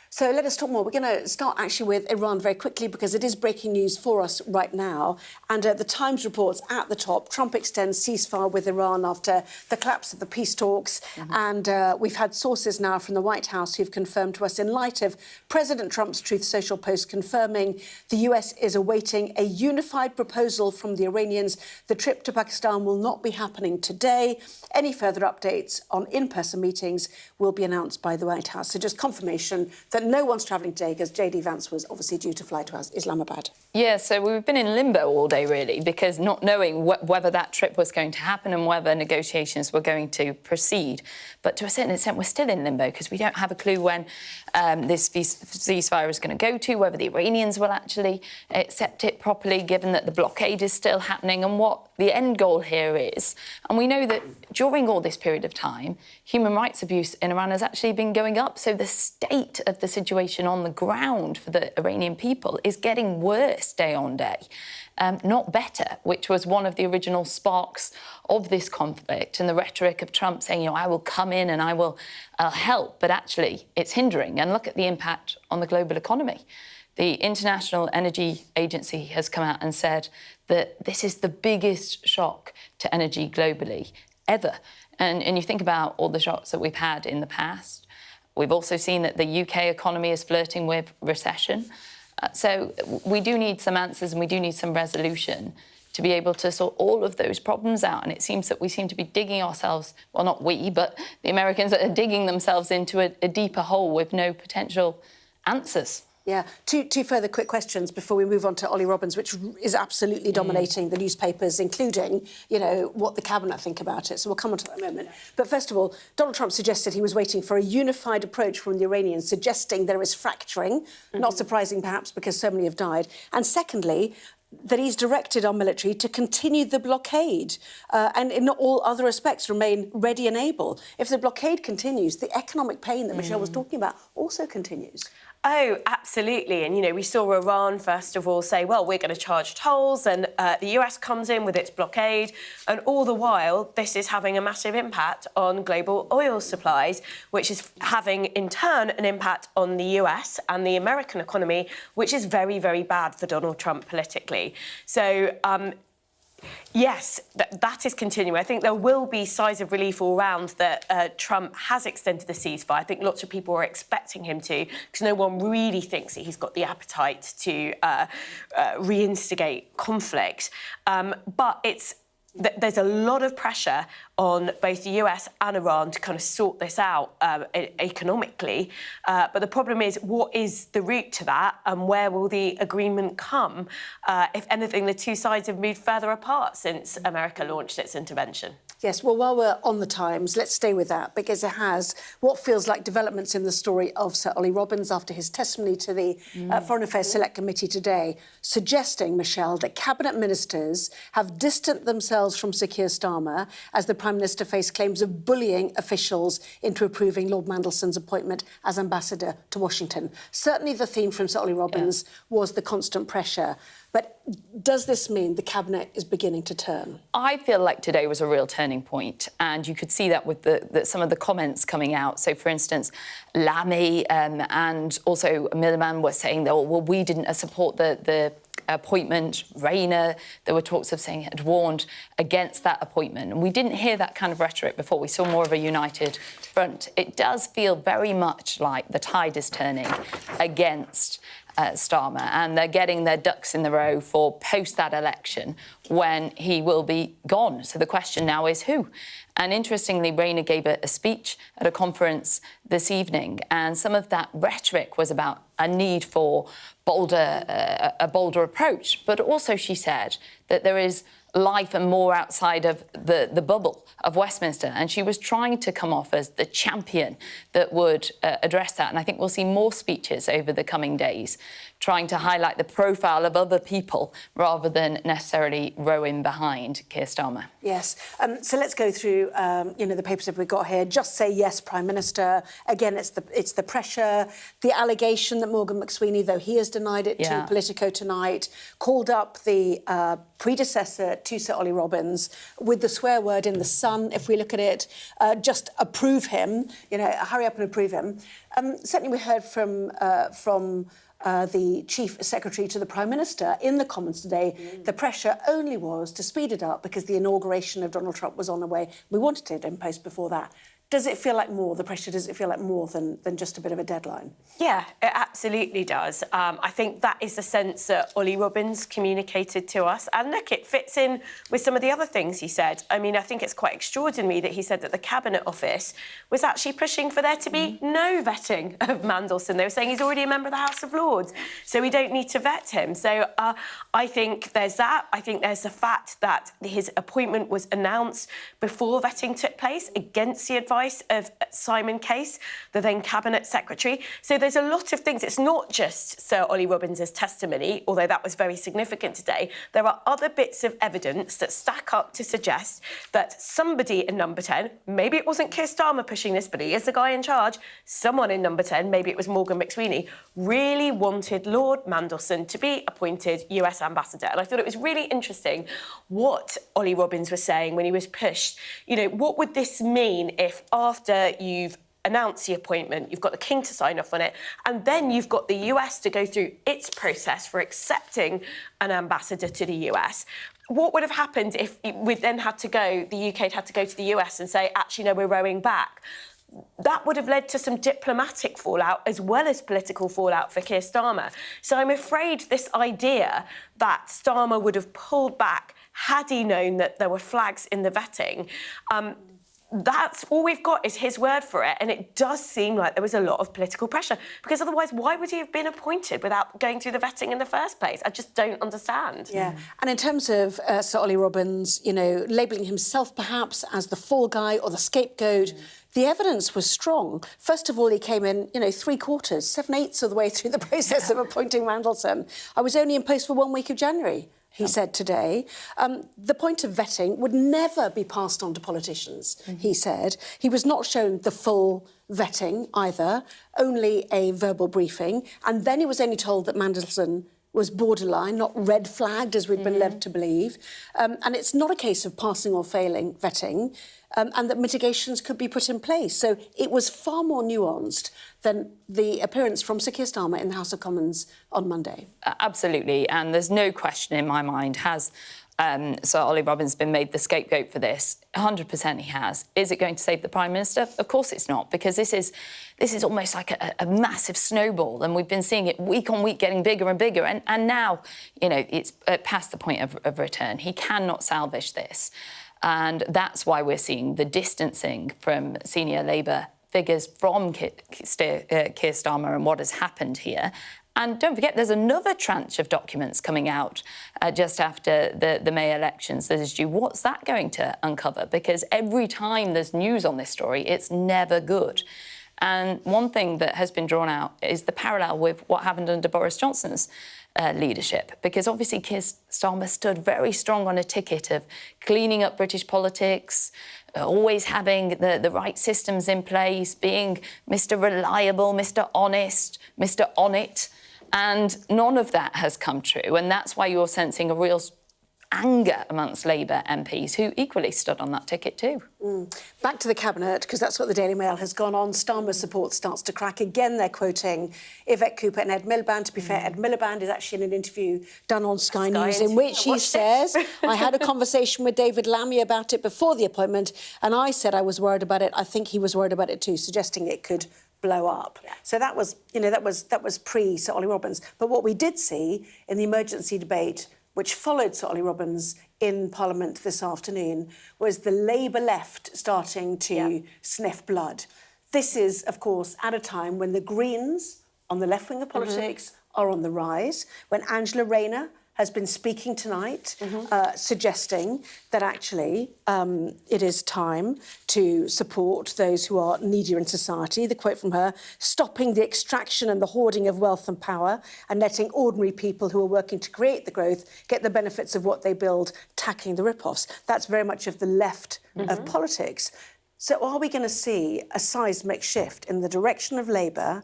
So let us talk more. We're going to start actually with Iran very quickly because it is breaking news for us right now. And the Times reports at the top, Trump extends ceasefire with Iran after the collapse of the peace talks. And we've had sources now from the White House who've confirmed to us, in light of President Trump's Truth Social post confirming the US is awaiting a unified proposal from the Iranians. The trip to Pakistan will not be happening today. Any further updates on in-person meetings will be announced by the White House. So just confirmation that no one's travelling today, because J.D. Vance was obviously due to fly to Islamabad. Yeah, so we've been in limbo all day, really, because not knowing whether that trip was going to happen and whether negotiations were going to proceed. But to a certain extent, we're still in limbo because we don't have a clue when this ceasefire is going to go to, whether the Iranians will actually accept it properly, given that the blockade is still happening, and what the end goal here is. And we know that during all this period of time, human rights abuse in Iran has actually been going up. So the state of the situation on the ground for the Iranian people is getting worse day on day, not better, which was one of the original sparks of this conflict, and the rhetoric of Trump saying, I will come in and I will help, but actually it's hindering. And look at the impact on the global economy. The International Energy Agency has come out and said that this is the biggest shock to energy globally ever. And you think about all the shocks that we've had in the past. We've also seen that the UK economy is flirting with recession. So we do need some answers and we do need some resolution to be able to sort all of those problems out. And it seems that we seem to be digging ourselves, well, not we, but the Americans are digging themselves into a deeper hole with no potential answers. Yeah, two further quick questions before we move on to Ollie Robbins, which is absolutely dominating the newspapers, including, what the Cabinet think about it. So we'll come on to that in a moment. But first of all, Donald Trump suggested he was waiting for a unified approach from the Iranians, suggesting there is fracturing. Not surprising, perhaps, because so many have died. And secondly, that he's directed our military to continue the blockade and in all other respects remain ready and able. If the blockade continues, the economic pain that Michelle was talking about also continues. Oh, absolutely. And, we saw Iran, first of all, say, well, we're going to charge tolls, and the US comes in with its blockade. And all the while, this is having a massive impact on global oil supplies, which is having, in turn, an impact on the US and the American economy, which is very, very bad for Donald Trump politically. So, yes, that is continuing. I think there will be sighs of relief all round that Trump has extended the ceasefire. I think lots of people are expecting him to, because no one really thinks that he's got the appetite to reinstigate conflict. But there's a lot of pressure on both the US and Iran to kind of sort this out economically. But the problem is, what is the route to that, and where will the agreement come? If anything, the two sides have moved further apart since America launched its intervention. Yes, well, while we're on the Times, let's stay with that, because it has what feels like developments in the story of Sir Ollie Robbins after his testimony to the Foreign Affairs Select Committee today, suggesting, Michelle, that cabinet ministers have distanced themselves from Sir Keir Starmer as the Prime Minister faced claims of bullying officials into approving Lord Mandelson's appointment as ambassador to Washington. Certainly the theme from Sir Ollie Robbins was the constant pressure. But does this mean the Cabinet is beginning to turn? I feel like today was a real turning point, and you could see that with some of the comments coming out. So, for instance, Lamy and also Milliman were saying that, well, we didn't support the appointment. Rayner, there were talks of saying had warned against that appointment. And we didn't hear that kind of rhetoric before. We saw more of a united front. It does feel very much like the tide is turning against Starmer, and they're getting their ducks in the row for post that election when he will be gone. So the question now is who? And interestingly, Rayner gave a speech at a conference this evening, and some of that rhetoric was about a need for a bolder approach. But also she said that there is life and more outside of the bubble of Westminster. And she was trying to come off as the champion that would address that. And I think we'll see more speeches over the coming days trying to highlight the profile of other people rather than necessarily rowing behind Keir Starmer. Yes. So let's go through, the papers that we've got here. Just say yes, Prime Minister. Again, it's the pressure, the allegation that Morgan McSweeney, though he has denied it to Politico tonight, called up the predecessor to Sir Ollie Robbins with the swear word in the Sun, if we look at it, just approve him, hurry up and approve him. Certainly we heard from the Chief Secretary to the Prime Minister in the Commons today. The pressure only was to speed it up because the inauguration of Donald Trump was on the way. We wanted it in post before that. Does it feel like more, the pressure, does it feel like more than just a bit of a deadline? Yeah, it absolutely does. I think that is the sense that Ollie Robbins communicated to us. And look, it fits in with some of the other things he said. I mean, I think it's quite extraordinary that he said that the Cabinet Office was actually pushing for there to be no vetting of Mandelson. They were saying he's already a member of the House of Lords, so we don't need to vet him. So I think there's that. I think there's the fact that his appointment was announced before vetting took place against the advice of Simon Case, the then Cabinet Secretary. So there's a lot of things. It's not just Sir Ollie Robbins' testimony, although that was very significant today. There are other bits of evidence that stack up to suggest that somebody in Number 10, maybe it wasn't Keir Starmer pushing this, but he is the guy in charge, someone in Number 10, maybe it was Morgan McSweeney, really wanted Lord Mandelson to be appointed US ambassador. And I thought it was really interesting what Ollie Robbins was saying when he was pushed. What would this mean if after you've announced the appointment, you've got the King to sign off on it, and then you've got the US to go through its process for accepting an ambassador to the US? What would have happened if we'd then had to go, the UK had to go to the US and say, actually, no, we're rowing back? That would have led to some diplomatic fallout as well as political fallout for Keir Starmer. So I'm afraid this idea that Starmer would have pulled back had he known that there were flags in the vetting, that's all we've got is his word for it. And it does seem like there was a lot of political pressure, because otherwise, why would he have been appointed without going through the vetting in the first place? I just don't understand. Yeah. And in terms of Sir Ollie Robbins, labelling himself perhaps as the fall guy or the scapegoat, the evidence was strong. First of all, he came in, 3/4, 7/8 of the way through the process of appointing Mandelson. I was only in post for 1 week of January, he said today. The point of vetting would never be passed on to politicians, he said. He was not shown the full vetting either, only a verbal briefing. And then he was only told that Mandelson was borderline, not red flagged, as we'd been led to believe. And it's not a case of passing or failing vetting, and that mitigations could be put in place. So it was far more nuanced than the appearance from Sir Keir Starmer in the House of Commons on Monday. Absolutely, and there's no question in my mind, has Sir Ollie Robbins been made the scapegoat for this? 100% he has. Is it going to save the Prime Minister? Of course it's not, because this is almost like a massive snowball, and we've been seeing it week on week getting bigger and bigger, and now, it's past the point of return. He cannot salvage this, and that's why we're seeing the distancing from senior Labour figures from Keir Starmer and what has happened here. And don't forget, there's another tranche of documents coming out just after the May elections that is due. What's that going to uncover? Because every time there's news on this story, it's never good. And one thing that has been drawn out is the parallel with what happened under Boris Johnson's leadership, because obviously Keir Starmer stood very strong on a ticket of cleaning up British politics, always having the right systems in place, being Mr. Reliable, Mr. Honest, Mr. On It, and none of that has come true, and that's why you're sensing a real anger amongst Labour MPs who equally stood on that ticket too. Back to the Cabinet, because that's what the Daily Mail has gone on. Starmer's support starts to crack. Again, they're quoting Yvette Cooper and Ed Miliband. To be fair, Ed Miliband is actually in an interview done on Sky News in which he says, I had a conversation with David Lammy about it before the appointment, and I said I was worried about it. I think he was worried about it too, suggesting it could blow up. Yeah. So that was, that was pre-Sir Ollie Robbins. But what we did see in the emergency debate, which followed Sir Ollie Robbins in Parliament this afternoon, was the Labour left starting to sniff blood. This is, of course, at a time when the Greens, on the left wing of politics, are on the rise, when Angela Rayner has been speaking tonight, suggesting that actually it is time to support those who are needier in society. The quote from her, stopping the extraction and the hoarding of wealth and power and letting ordinary people who are working to create the growth get the benefits of what they build, tackling the rip-offs. That's very much of the left of politics. So are we going to see a seismic shift in the direction of Labour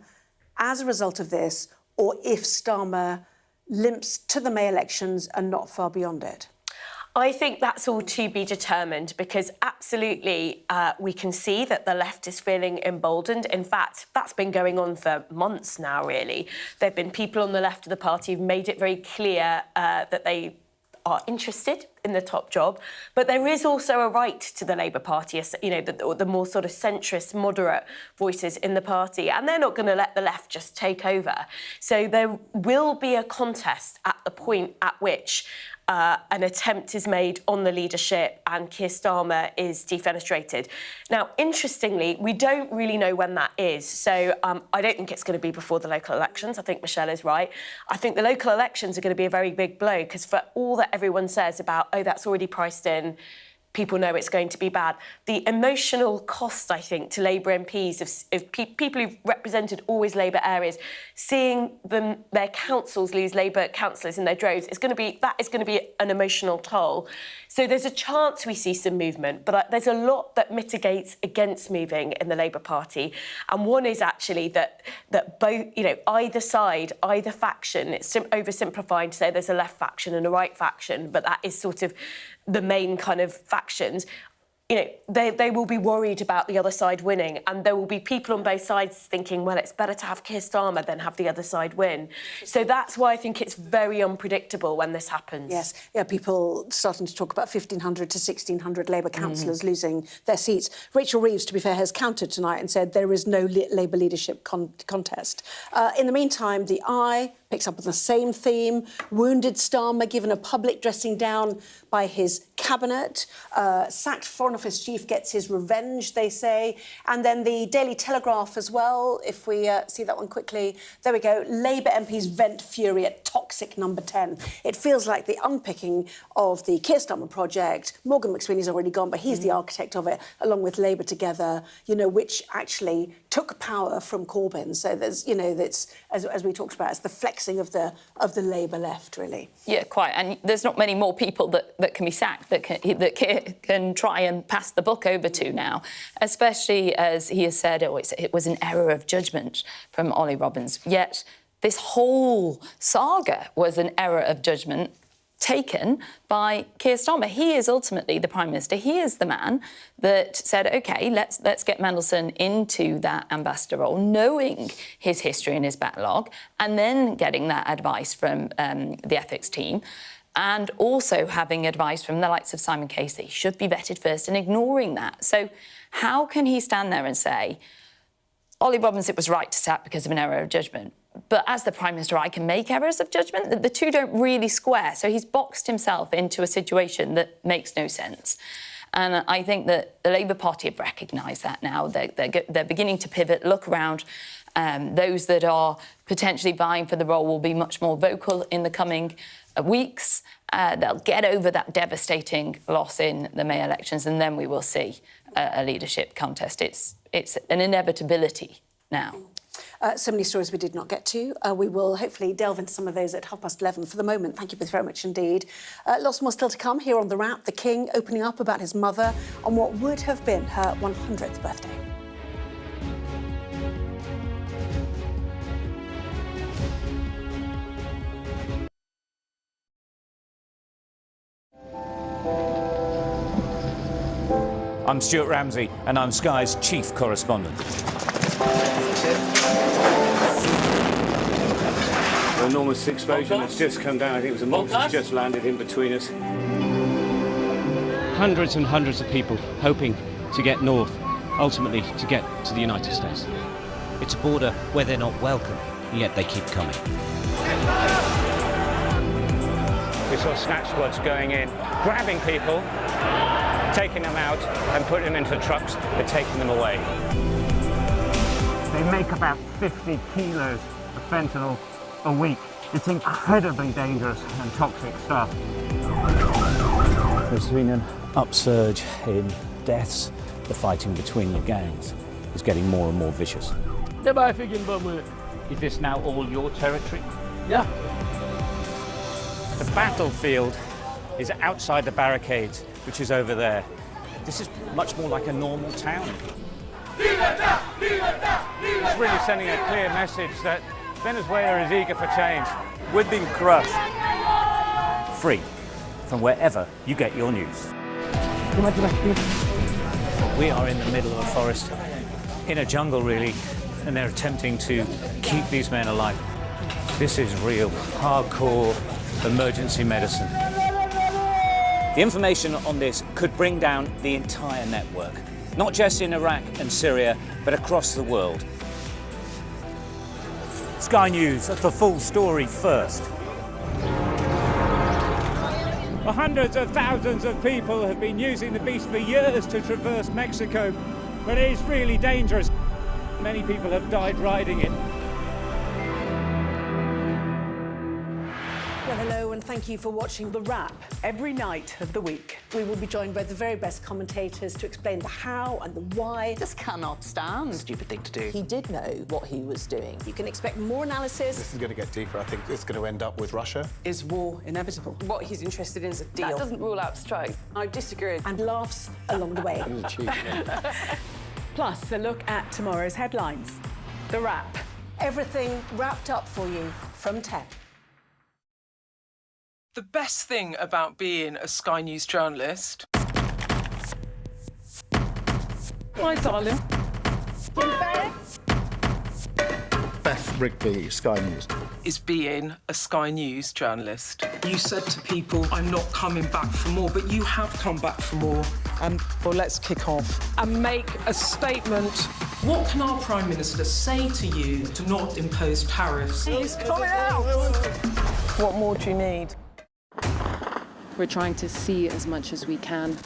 as a result of this, or if Starmer limps to the May elections and not far beyond it? I think that's all to be determined, because absolutely we can see that the left is feeling emboldened. In fact, that's been going on for months now, really. There have been people on the left of the party who've made it very clear that they are interested in the top job, but there is also a right to the Labour Party, the more sort of centrist, moderate voices in the party, and they're not going to let the left just take over. So there will be a contest at the point at which an attempt is made on the leadership and Keir Starmer is defenestrated. Now, interestingly, we don't really know when that is, so I don't think it's going to be before the local elections. I think Michelle is right. I think the local elections are going to be a very big blow, because for all that everyone says about, oh, that's already priced in, people know it's going to be bad. The emotional cost, I think, to Labour MPs of people who've represented always Labour areas, seeing their councils lose Labour councillors in their droves, is going to be an emotional toll. So there's a chance we see some movement, but there's a lot that mitigates against moving in the Labour Party. And one is actually that both, either side, either faction, it's oversimplifying to say there's a left faction and a right faction, but that is sort of the main kind of factions. They will be worried about the other side winning, and there will be people on both sides thinking, well, it's better to have Keir Starmer than have the other side win. So that's why I think it's very unpredictable when this happens. Yes, yeah, people starting to talk about 1,500 to 1,600 Labour councillors losing their seats. Rachel Reeves, to be fair, has countered tonight and said there is no Labour leadership contest. In the meantime, the Eye picks up on the same theme. Wounded Starmer given a public dressing down by his cabinet. Sacked Foreign Office chief gets his revenge, they say. And then the Daily Telegraph as well, if we see that one quickly. There we go. Labour MPs vent fury at toxic number 10. It feels like the unpicking of the Keir Starmer project. Morgan McSweeney's already gone, but he's the architect of it, along with Labour together, which actually took power from Corbyn. So there's, that's, as we talked about, it's the flexing of the Labour left, really. Yeah, quite. And there's not many more people that can be sacked that Keir can try and pass the book over to now, especially as he has said, it was an error of judgment from Ollie Robbins. Yet this whole saga was an error of judgment taken by Keir Starmer. He is ultimately the Prime Minister. He is the man that said, OK, let's get Mandelson into that ambassador role, knowing his history and his backlog, and then getting that advice from the ethics team, and also having advice from the likes of Simon Case that he should be vetted first, and ignoring that. So how can he stand there and say, Ollie Robbins, it was right to sack because of an error of judgment, but as the Prime Minister, I can make errors of judgment? The two don't really square. So he's boxed himself into a situation that makes no sense. And I think that the Labour Party have recognised that now. They're beginning to pivot, look around. Those that are potentially vying for the role will be much more vocal in the coming weeks. They'll get over that devastating loss in the May elections, and then we will see a leadership contest. It's an inevitability now. So many stories we did not get to. We will hopefully delve into some of those at 11:30. For the moment, thank you both very much indeed. Lots more still to come here on The Wrap. The King opening up about his mother on what would have been her 100th birthday. I'm Stuart Ramsey, and I'm Sky's chief correspondent. An enormous explosion has just come down. I think it was a monster's just landed in between us. Hundreds and hundreds of people hoping to get north, ultimately to get to the United States. It's a border where they're not welcome, yet they keep coming. We saw snatch squads going in, grabbing people, taking them out and putting them into trucks and taking them away. They make about 50 kilos of fentanyl a week. It's incredibly dangerous and toxic stuff. There's been an upsurge in deaths. The fighting between the gangs is getting more and more vicious. Is this now all your territory? Yeah. The battlefield is outside the barricades, which is over there. This is much more like a normal town. It's really sending a clear message that Venezuela is eager for change. We've been crushed. Free from wherever you get your news. We are in the middle of a forest, in a jungle really, and they're attempting to keep these men alive. This is real, hardcore emergency medicine. The information on this could bring down the entire network, not just in Iraq and Syria, but across the world. Sky News, the full story first. Well, hundreds of thousands of people have been using the beast for years to traverse Mexico, but it is really dangerous. Many people have died riding it. Well, hello and thank you for watching The Wrap. Every night of the week, we will be joined by the very best commentators to explain the how and the why. Just cannot stand. Stupid thing to do. He did know what he was doing. You can expect more analysis. This is going to get deeper. I think it's going to end up with Russia. Is war inevitable? What he's interested in is a deal. That doesn't rule out strikes. I disagree. And laughs along the way. Plus, a look at tomorrow's headlines. The Wrap. Everything wrapped up for you from 10. The best thing about being a Sky News journalist... My darling. Beth Rigby, Sky News. ...is being a Sky News journalist. You said to people, I'm not coming back for more, but you have come back for more. Well, let's kick off and make a statement. What can our Prime Minister say to you to not impose tariffs? He's coming out! What more do you need? We're trying to see as much as we can.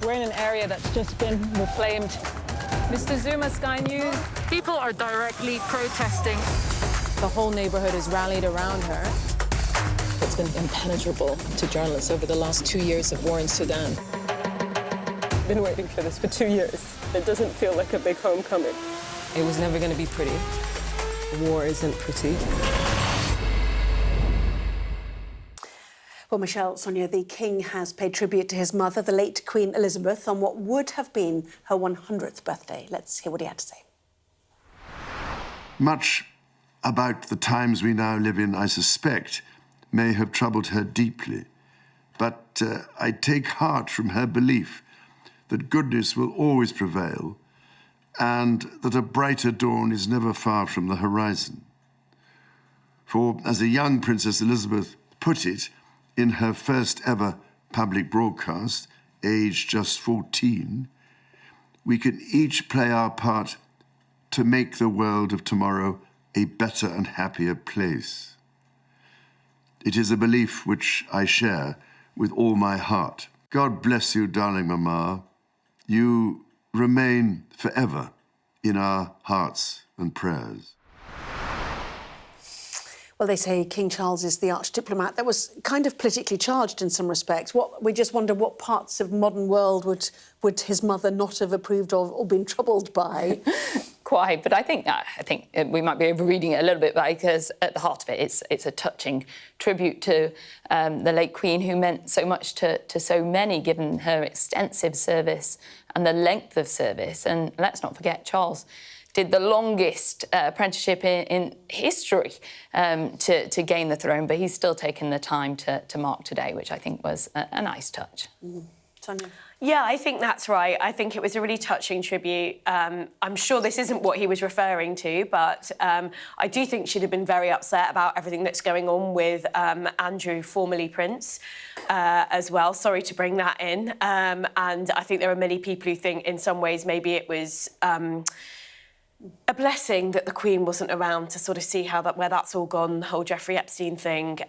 We're in an area that's just been reclaimed. Mr. Zuma, Sky News. People are directly protesting. The whole neighborhood is rallied around her. It's been impenetrable to journalists over the last 2 years of war in Sudan. I've been waiting for this for 2 years. It doesn't feel like a big homecoming. It was never going to be pretty. War isn't pretty. Well, Michelle, Sonia, the King has paid tribute to his mother, the late Queen Elizabeth, on what would have been her 100th birthday. Let's hear what he had to say. Much about the times we now live in, I suspect, may have troubled her deeply. But I take heart from her belief that goodness will always prevail and that a brighter dawn is never far from the horizon. For, as a young Princess Elizabeth put it, in her first ever public broadcast, aged just 14, we can each play our part to make the world of tomorrow a better and happier place. It is a belief which I share with all my heart. God bless you, darling Mama. You remain forever in our hearts and prayers. Well, they say King Charles is the arch-diplomat. That was kind of politically charged in some respects. We just wonder what parts of modern world would his mother not have approved of or been troubled by. quite. But I think we might be overreading it a little bit, because at the heart of it, it's a touching tribute to the late Queen, who meant so much to so many, given her extensive service and the length of service. And let's not forget, Charles did the longest apprenticeship in history to gain the throne, but he's still taken the time to mark today, which I think was a nice touch. Sonia? Yeah, I think that's right. I think it was a really touching tribute. I'm sure this isn't what he was referring to, but I do think she'd have been very upset about everything that's going on with Andrew, formerly Prince, as well. Sorry to bring that in. And I think there are many people who think in some ways maybe it was a blessing that the Queen wasn't around to sort of see where that's all gone, the whole Jeffrey Epstein thing.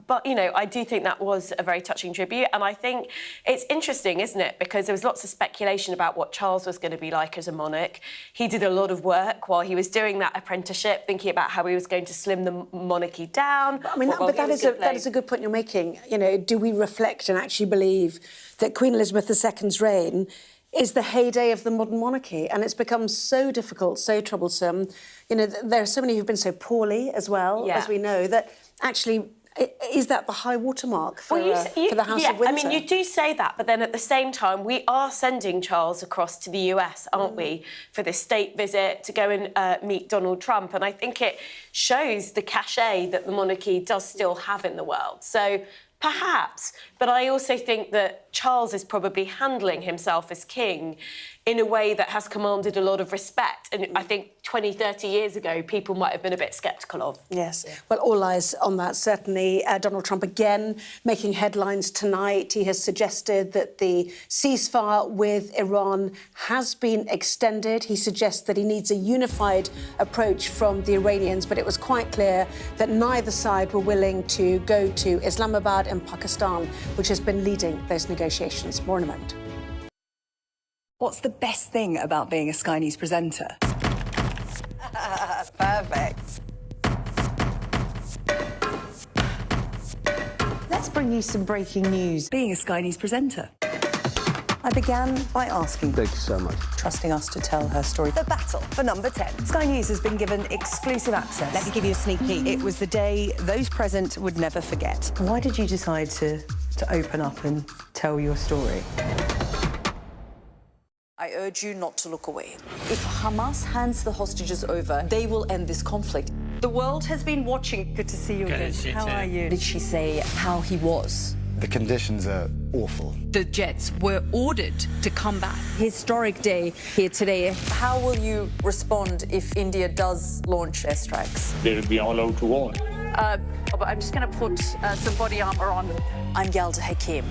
But, you know, I do think that was a very touching tribute. And I think it's interesting, isn't it? Because there was lots of speculation about what Charles was going to be like as a monarch. He did a lot of work while he was doing that apprenticeship, thinking about how he was going to slim the monarchy down. I mean, that is a good point you're making. You know, do we reflect and actually believe that Queen Elizabeth II's reign is the heyday of the modern monarchy, and it's become so difficult, so troublesome. You know, there are so many who've been so poorly as well, as we know, that actually, is that the high watermark for the House of Windsor? I mean, you do say that, but then at the same time, we are sending Charles across to the US, aren't we, for this state visit to go and meet Donald Trump. And I think it shows the cachet that the monarchy does still have in the world. So perhaps, but I also think that Charles is probably handling himself as king in a way that has commanded a lot of respect. And I think 20, 30 years ago, people might have been a bit sceptical of. Yes. Well, all eyes on that, certainly. Donald Trump again making headlines tonight. He has suggested that the ceasefire with Iran has been extended. He suggests that he needs a unified approach from the Iranians, but it was quite clear that neither side were willing to go to Islamabad and Pakistan, which has been leading those negotiations. More in a moment. What's the best thing about being a Sky News presenter? Perfect. Let's bring you some breaking news. Being a Sky News presenter. I began by asking, Thank you so much. trusting us to tell her story. The battle for number 10. Sky News has been given exclusive access. Let me give you a sneak peek. It was the day those present would never forget. Why did you decide to open up and tell your story? I urge you not to look away. If Hamas hands the hostages over, they will end this conflict. The world has been watching. Good to see you again. How are you? Did she say how he was? The conditions are awful. The jets were ordered to come back. Historic day here today. How will you respond if India does launch airstrikes? They will be allowed to war. I'm just going to put some body armor on. I'm Yalda Hakim.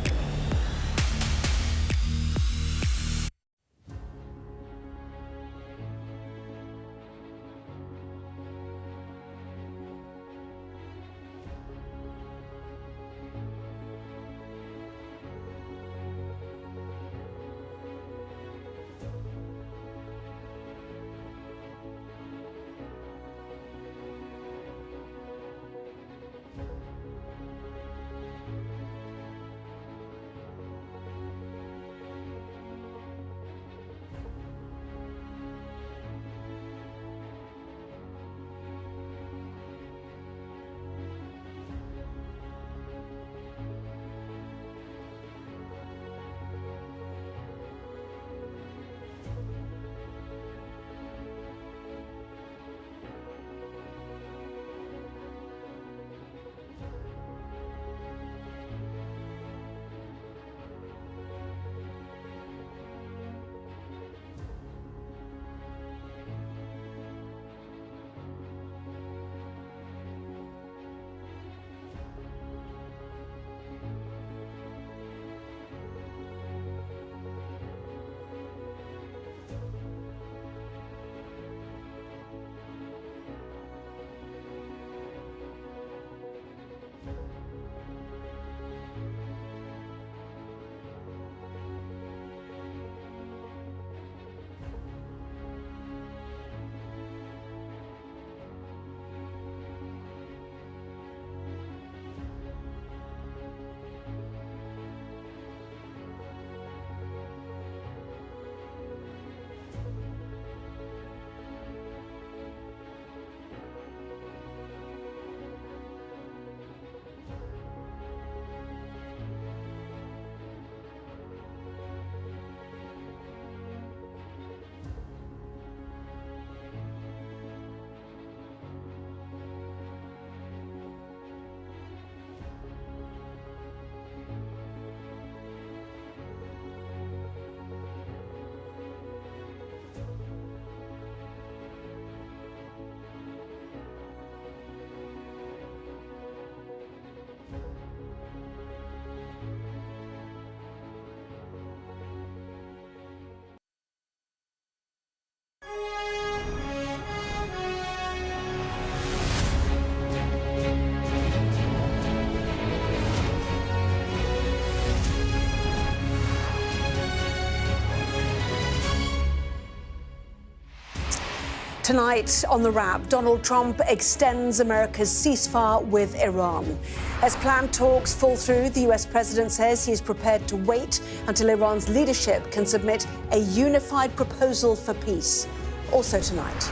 Tonight on The Wrap, Donald Trump extends America's ceasefire with Iran. As planned talks fall through, the US president says he is prepared to wait until Iran's leadership can submit a unified proposal for peace. Also tonight.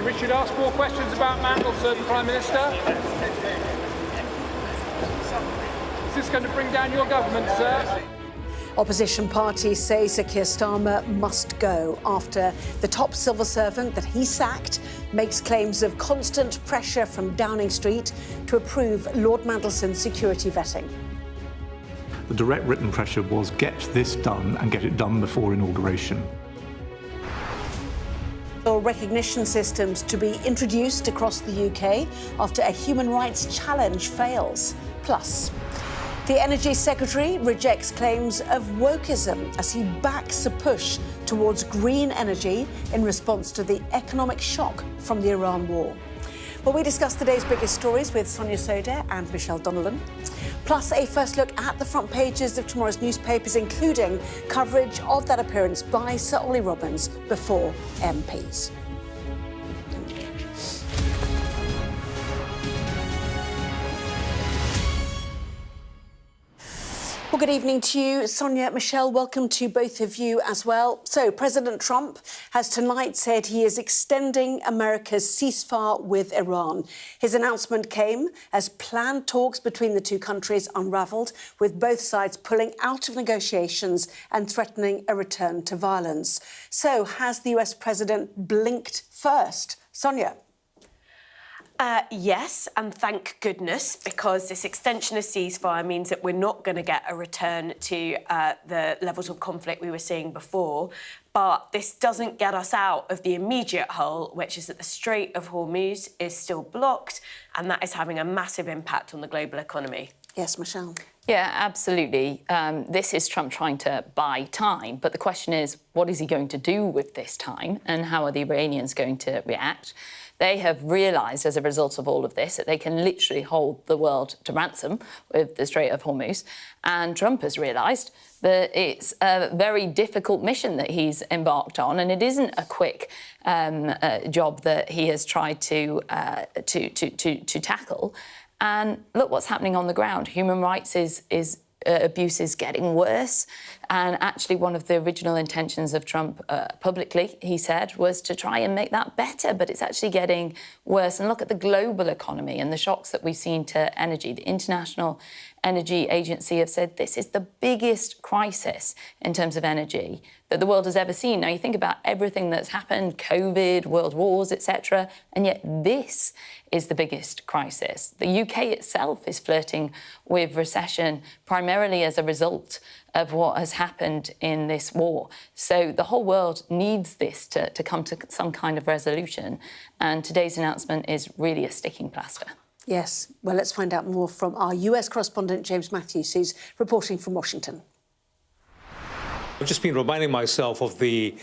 We should ask more questions about Mandelson, Prime Minister. Is this going to bring down your government, sir? Opposition parties say Sir Keir Starmer must go after the top civil servant that he sacked makes claims of constant pressure from Downing Street to approve Lord Mandelson's security vetting. The direct written pressure was get this done and get it done before inauguration. Recognition systems to be introduced across the UK after a human rights challenge fails. Plus, the Energy Secretary rejects claims of wokeism as he backs a push towards green energy in response to the economic shock from the Iran war. Well, we discuss today's biggest stories with Sonia Soder and Michelle Donnellan, plus a first look at the front pages of tomorrow's newspapers, including coverage of that appearance by Sir Ollie Robbins before MPs. Well, good evening to you, Sonia, Michelle. Welcome to both of you as well. So, President Trump has tonight said he is extending America's ceasefire with Iran. His announcement came as planned talks between the two countries unravelled, with both sides pulling out of negotiations and threatening a return to violence. So, has the US president blinked first? Sonia? Yes, and thank goodness, because this extension of ceasefire means that we're not going to get a return to the levels of conflict we were seeing before. But this doesn't get us out of the immediate hole, which is that the Strait of Hormuz is still blocked, and that is having a massive impact on the global economy. Yes, Michelle. Yeah, absolutely. This is Trump trying to buy time. But the question is, what is he going to do with this time, and how are the Iranians going to react? They have realised, as a result of all of this, that they can literally hold the world to ransom with the Strait of Hormuz. And Trump has realised that it's a very difficult mission that he's embarked on, and it isn't a quick job that he has tried to tackle. And look what's happening on the ground. Human rights abuse is getting worse. And actually one of the original intentions of Trump publicly, he said, was to try and make that better, but it's actually getting worse. And look at the global economy and the shocks that we've seen to energy. The International Energy Agency have said this is the biggest crisis in terms of energy that the world has ever seen. Now, you think about everything that's happened, COVID, world wars, etc., and yet this is the biggest crisis. The UK itself is flirting with recession, primarily as a result of what has happened in this war. So the whole world needs this to come to some kind of resolution, and today's announcement is really a sticking plaster. Yes. Well, let's find out more from our US correspondent, James Matthews, who's reporting from Washington. I've just been reminding myself of the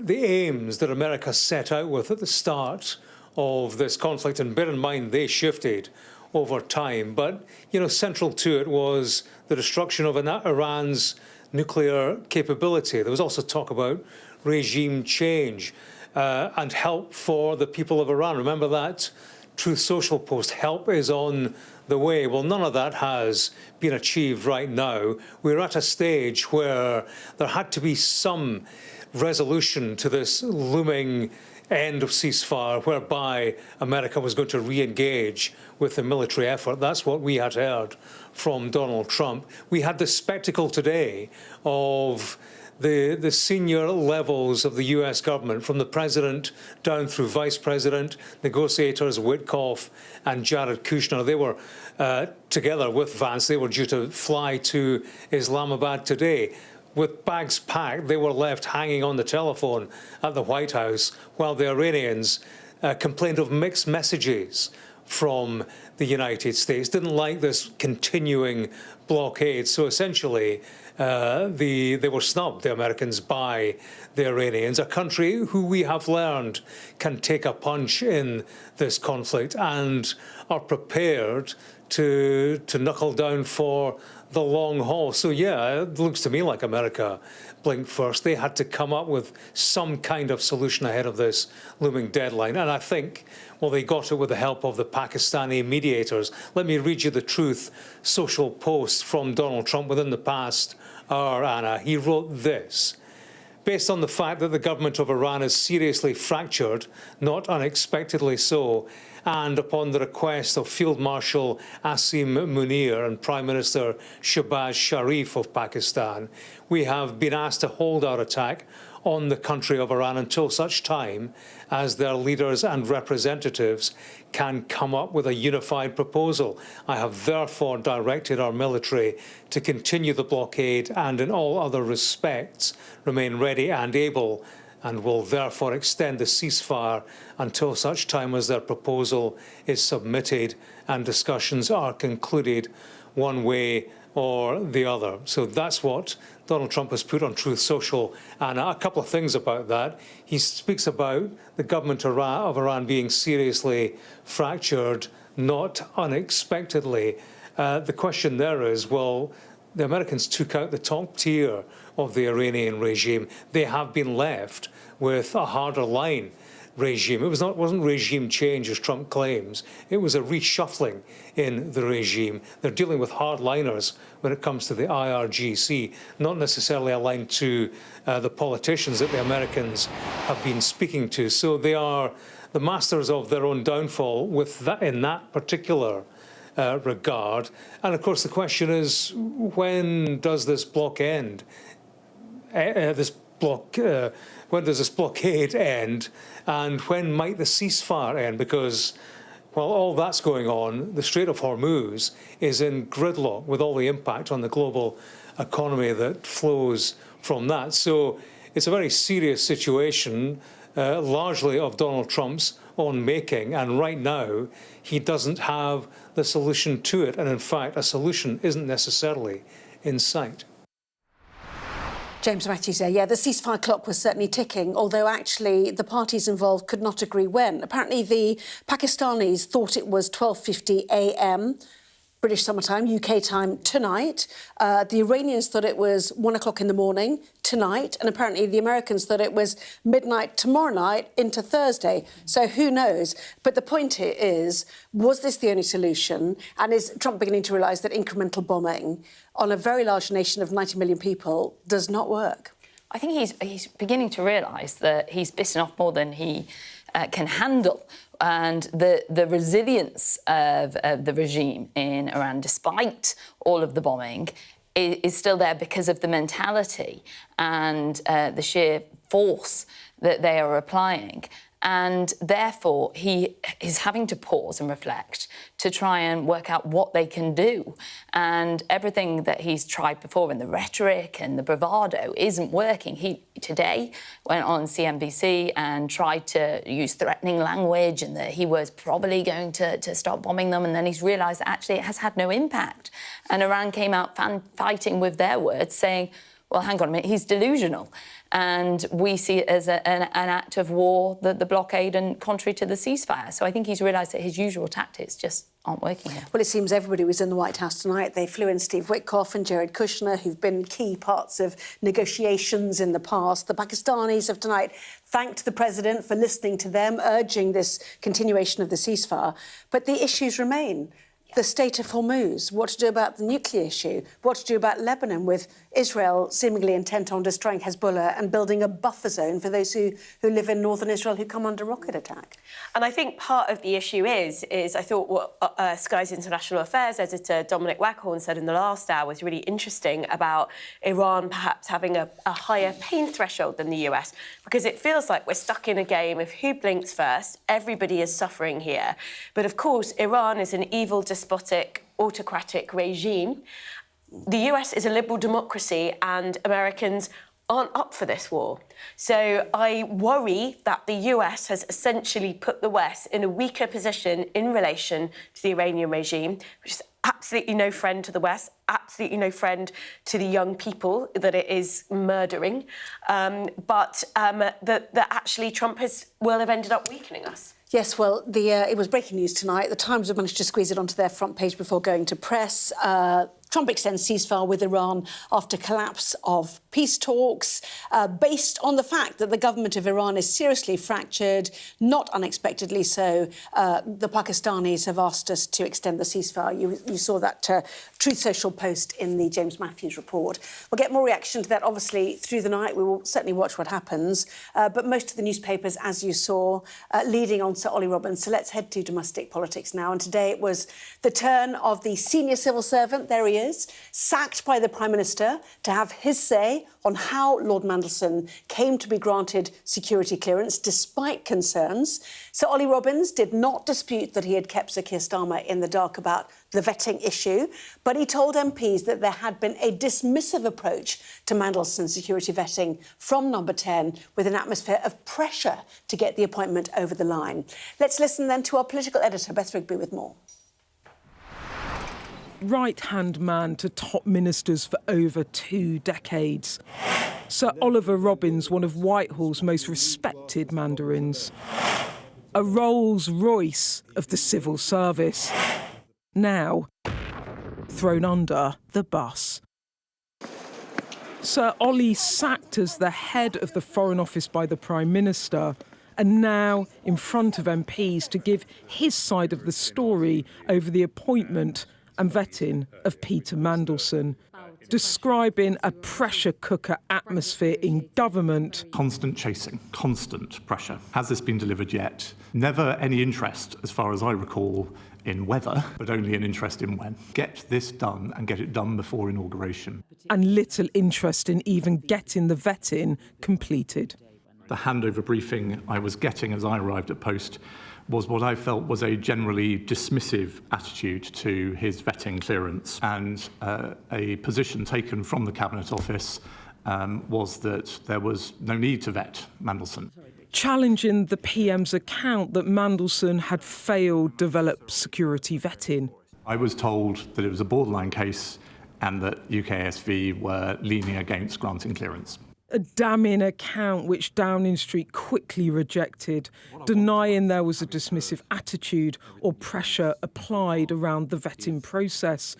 aims that America set out with at the start of this conflict, and bear in mind they shifted over time. But, you know, central to it was the destruction of Iran's nuclear capability. There was also talk about regime change and help for the people of Iran. Remember that Truth Social post, help is on the way. Well, none of that has been achieved right now. We're at a stage where there had to be some resolution to this looming end of ceasefire, whereby America was going to re-engage with the military effort. That's what we had heard from Donald Trump. We had the spectacle today of the senior levels of the US government, from the president down through vice president, negotiators Witkoff and Jared Kushner. They were together with Vance. They were due to fly to Islamabad today. With bags packed, they were left hanging on the telephone at the White House while the Iranians complained of mixed messages from the United States, didn't like this continuing blockade. So essentially, they were snubbed, the Americans, by the Iranians, a country who we have learned can take a punch in this conflict and are prepared to knuckle down for the long haul. So, yeah, it looks to me like America blinked first. They had to come up with some kind of solution ahead of this looming deadline. And I think, well, they got it with the help of the Pakistani mediators. Let me read you the Truth Social post from Donald Trump within the past hour, Anna. He wrote this. Based on the fact that the government of Iran is seriously fractured, not unexpectedly so, and upon the request of Field Marshal Asim Munir and Prime Minister Shehbaz Sharif of Pakistan, we have been asked to hold our attack on the country of Iran until such time as their leaders and representatives can come up with a unified proposal. I have therefore directed our military to continue the blockade and in all other respects remain ready and able, and will therefore extend the ceasefire until such time as their proposal is submitted and discussions are concluded one way or the other. So that's what Donald Trump has put on Truth Social. And a couple of things about that. He speaks about the government of Iran being seriously fractured, not unexpectedly. The question there is, well, the Americans took out the top tier of the Iranian regime. They have been left with a harder line regime. It wasn't regime change, as Trump claims. It was a reshuffling in the regime. They're dealing with hardliners when it comes to the IRGC, not necessarily aligned to the politicians that the Americans have been speaking to. So they are the masters of their own downfall with that, in that particular regard. And of course, the question is, when does this block end? When does this blockade end, and when might the ceasefire end? Because while all that's going on, the Strait of Hormuz is in gridlock with all the impact on the global economy that flows from that. So it's a very serious situation, largely of Donald Trump's own making, and right now he doesn't have the solution to it. And in fact, a solution isn't necessarily in sight. James Matthews there. Yeah, the ceasefire clock was certainly ticking, although actually the parties involved could not agree when. Apparently the Pakistanis thought it was 12:50 a.m. British summer time, UK time tonight. The Iranians thought it was 1 o'clock in the morning tonight, and apparently the Americans thought it was midnight tomorrow night into Thursday. So who knows? But the point here is, was this the only solution? And is Trump beginning to realise that incremental bombing on a very large nation of 90 million people does not work? I think he's beginning to realise that he's bitten off more than he can handle. And the resilience of the regime in Iran, despite all of the bombing, is still there because of the mentality and the sheer force that they are applying. And therefore, he is having to pause and reflect to try and work out what they can do. And everything that he's tried before in the rhetoric and the bravado isn't working. He today went on CNBC and tried to use threatening language and that he was probably going to stop bombing them. And then he's realised that actually it has had no impact. And Iran came out fighting with their words, saying, well, hang on a minute, he's delusional. And we see it as an act of war, the blockade, and contrary to the ceasefire. So I think he's realised that his usual tactics just aren't working here. Well, it seems everybody was in the White House tonight. They flew in Steve Witkoff and Jared Kushner, who've been key parts of negotiations in the past. The Pakistanis have tonight thanked the president for listening to them, urging this continuation of the ceasefire. But the issues remain. The state of Hormuz, what to do about the nuclear issue, what to do about Lebanon, with Israel seemingly intent on destroying Hezbollah and building a buffer zone for those who live in northern Israel who come under rocket attack. And I think part of the issue is I thought what Sky's International Affairs editor Dominic Waghorn said in the last hour was really interesting about Iran perhaps having a higher pain threshold than the US, because it feels like we're stuck in a game of who blinks first. Everybody is suffering here. But of course, Iran is an evil, despotic, autocratic regime. The US is a liberal democracy and Americans aren't up for this war. So I worry that the US has essentially put the West in a weaker position in relation to the Iranian regime, which is absolutely no friend to the West, absolutely no friend to the young people that it is murdering, but that actually Trump will have ended up weakening us. Yes, well, it was breaking news tonight. The Times have managed to squeeze it onto their front page before going to press. Trump extends ceasefire with Iran after collapse of peace talks, based on the fact that the government of Iran is seriously fractured. Not unexpectedly so, the Pakistanis have asked us to extend the ceasefire. You saw that Truth Social post in the James Matthews report. We'll get more reaction to that, obviously, through the night. We will certainly watch what happens. But most of the newspapers, as you saw, leading on Sir Ollie Robbins. So let's head to domestic politics now. And today it was the turn of the senior civil servant, there he is, sacked by the Prime Minister to have his say on how Lord Mandelson came to be granted security clearance despite concerns. Sir Ollie Robbins did not dispute that he had kept Sir Keir Starmer in the dark about the vetting issue, but he told MPs that there had been a dismissive approach to Mandelson's security vetting from Number 10, with an atmosphere of pressure to get the appointment over the line. Let's listen then to our political editor, Beth Rigby, with more. Right-hand man to top ministers for over 2 decades. Sir Oliver Robbins, one of Whitehall's most respected mandarins. A Rolls-Royce of the civil service. Now thrown under the bus. Sir Ollie sacked as the head of the Foreign Office by the Prime Minister, and now in front of MPs to give his side of the story over the appointment and vetting of Peter Mandelson, describing a pressure cooker atmosphere in government. Constant chasing, constant pressure. Has this been delivered yet? Never any interest, as far as I recall, in whether, but only an interest in when. Get this done and get it done before inauguration. And little interest in even getting the vetting completed. The handover briefing I was getting as I arrived at post was what I felt was a generally dismissive attitude to his vetting clearance, and a position taken from the Cabinet Office was that there was no need to vet Mandelson. Challenging the PM's account that Mandelson had failed develop security vetting. I was told that it was a borderline case and that UKSV were leaning against granting clearance. A damning account which Downing Street quickly rejected, denying there was a dismissive attitude or pressure applied around the vetting process.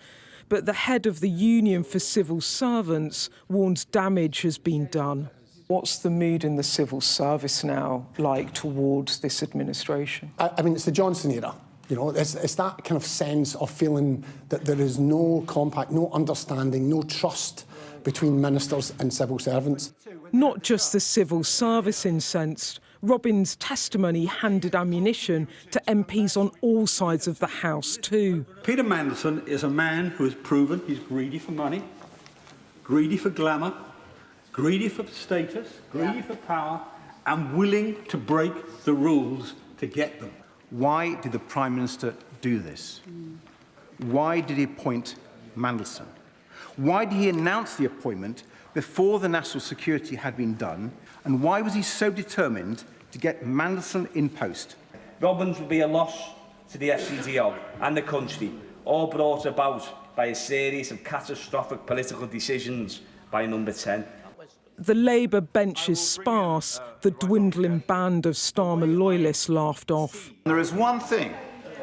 But the head of the Union for Civil Servants warns damage has been done. What's the mood in the civil service now like towards this administration? I mean, it's the Johnson era. You know, it's that kind of sense of feeling that there is no compact, no understanding, no trust between ministers and civil servants. Not just the civil service incensed. Robbins' testimony handed ammunition to MPs on all sides of the House too. Peter Mandelson is a man who has proven he's greedy for money, greedy for glamour, greedy for status, greedy for power, and willing to break the rules to get them. Why did the Prime Minister do this? Why did he appoint Mandelson? Why did he announce the appointment before the national security had been done? And why was he so determined to get Mandelson in post? Robbins will be a loss to the FCDO and the country, all brought about by a series of catastrophic political decisions by Number 10. The Labour bench is sparse. The dwindling band of Starmer loyalists laughed off. There is one thing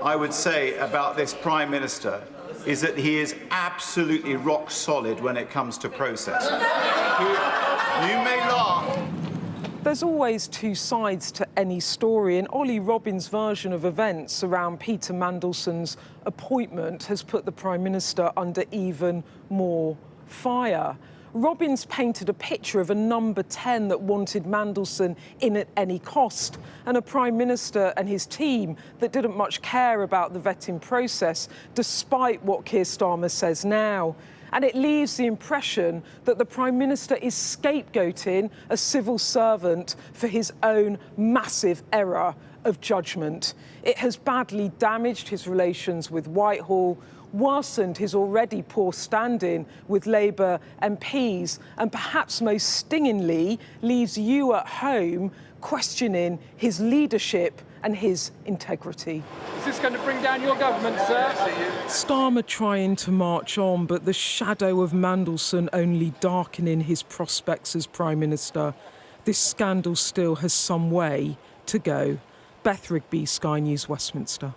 I would say about this Prime Minister, is that he is absolutely rock solid when it comes to process. You may laugh. There's always 2 sides to any story, and Ollie Robbins' version of events around Peter Mandelson's appointment has put the Prime Minister under even more fire. Robbins painted a picture of a Number 10 that wanted Mandelson in at any cost, and a Prime Minister and his team that didn't much care about the vetting process, despite what Keir Starmer says now. And it leaves the impression that the Prime Minister is scapegoating a civil servant for his own massive error of judgment. It has badly damaged his relations with Whitehall, worsened his already poor standing with Labour MPs, and perhaps most stingingly leaves you at home questioning his leadership and his integrity. Is this going to bring down your government, sir? Starmer trying to march on, but the shadow of Mandelson only darkening his prospects as Prime Minister. This scandal still has some way to go. Beth Rigby, Sky News, Westminster.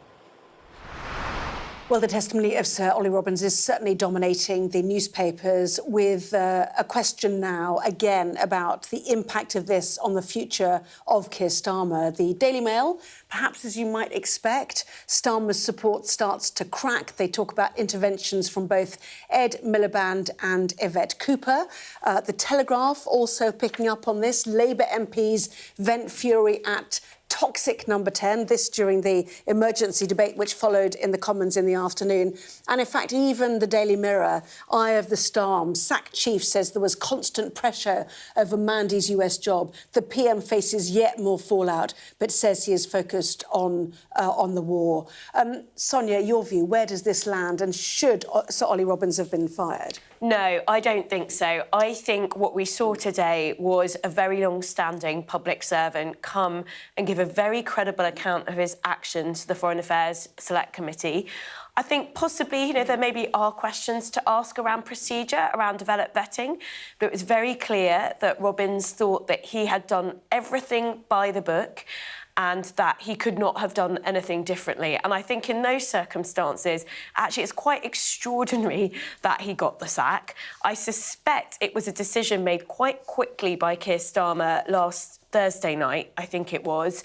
Well, the testimony of Sir Ollie Robbins is certainly dominating the newspapers, with a question now, again, about the impact of this on the future of Keir Starmer. The Daily Mail, perhaps as you might expect, Starmer's support starts to crack. They talk about interventions from both Ed Miliband and Yvette Cooper. The Telegraph also picking up on this. Labour MPs vent fury at toxic Number 10, this during the emergency debate which followed in the Commons in the afternoon. And in fact, even the Daily Mirror, Eye of the Storm, SAC chief says there was constant pressure over Mandy's US job. The PM faces yet more fallout, but says he is focused on the war. Sonia, your view, where does this land, and should Sir Ollie Robbins have been fired? No, I don't think so. I think what we saw today was a very long-standing public servant come and give a very credible account of his actions to the Foreign Affairs Select Committee. I think possibly, there maybe are questions to ask around procedure, around developed vetting, but it was very clear that Robbins thought that he had done everything by the book and that he could not have done anything differently. And I think in those circumstances, actually, it's quite extraordinary that he got the sack. I suspect it was a decision made quite quickly by Keir Starmer last Thursday night, I think it was.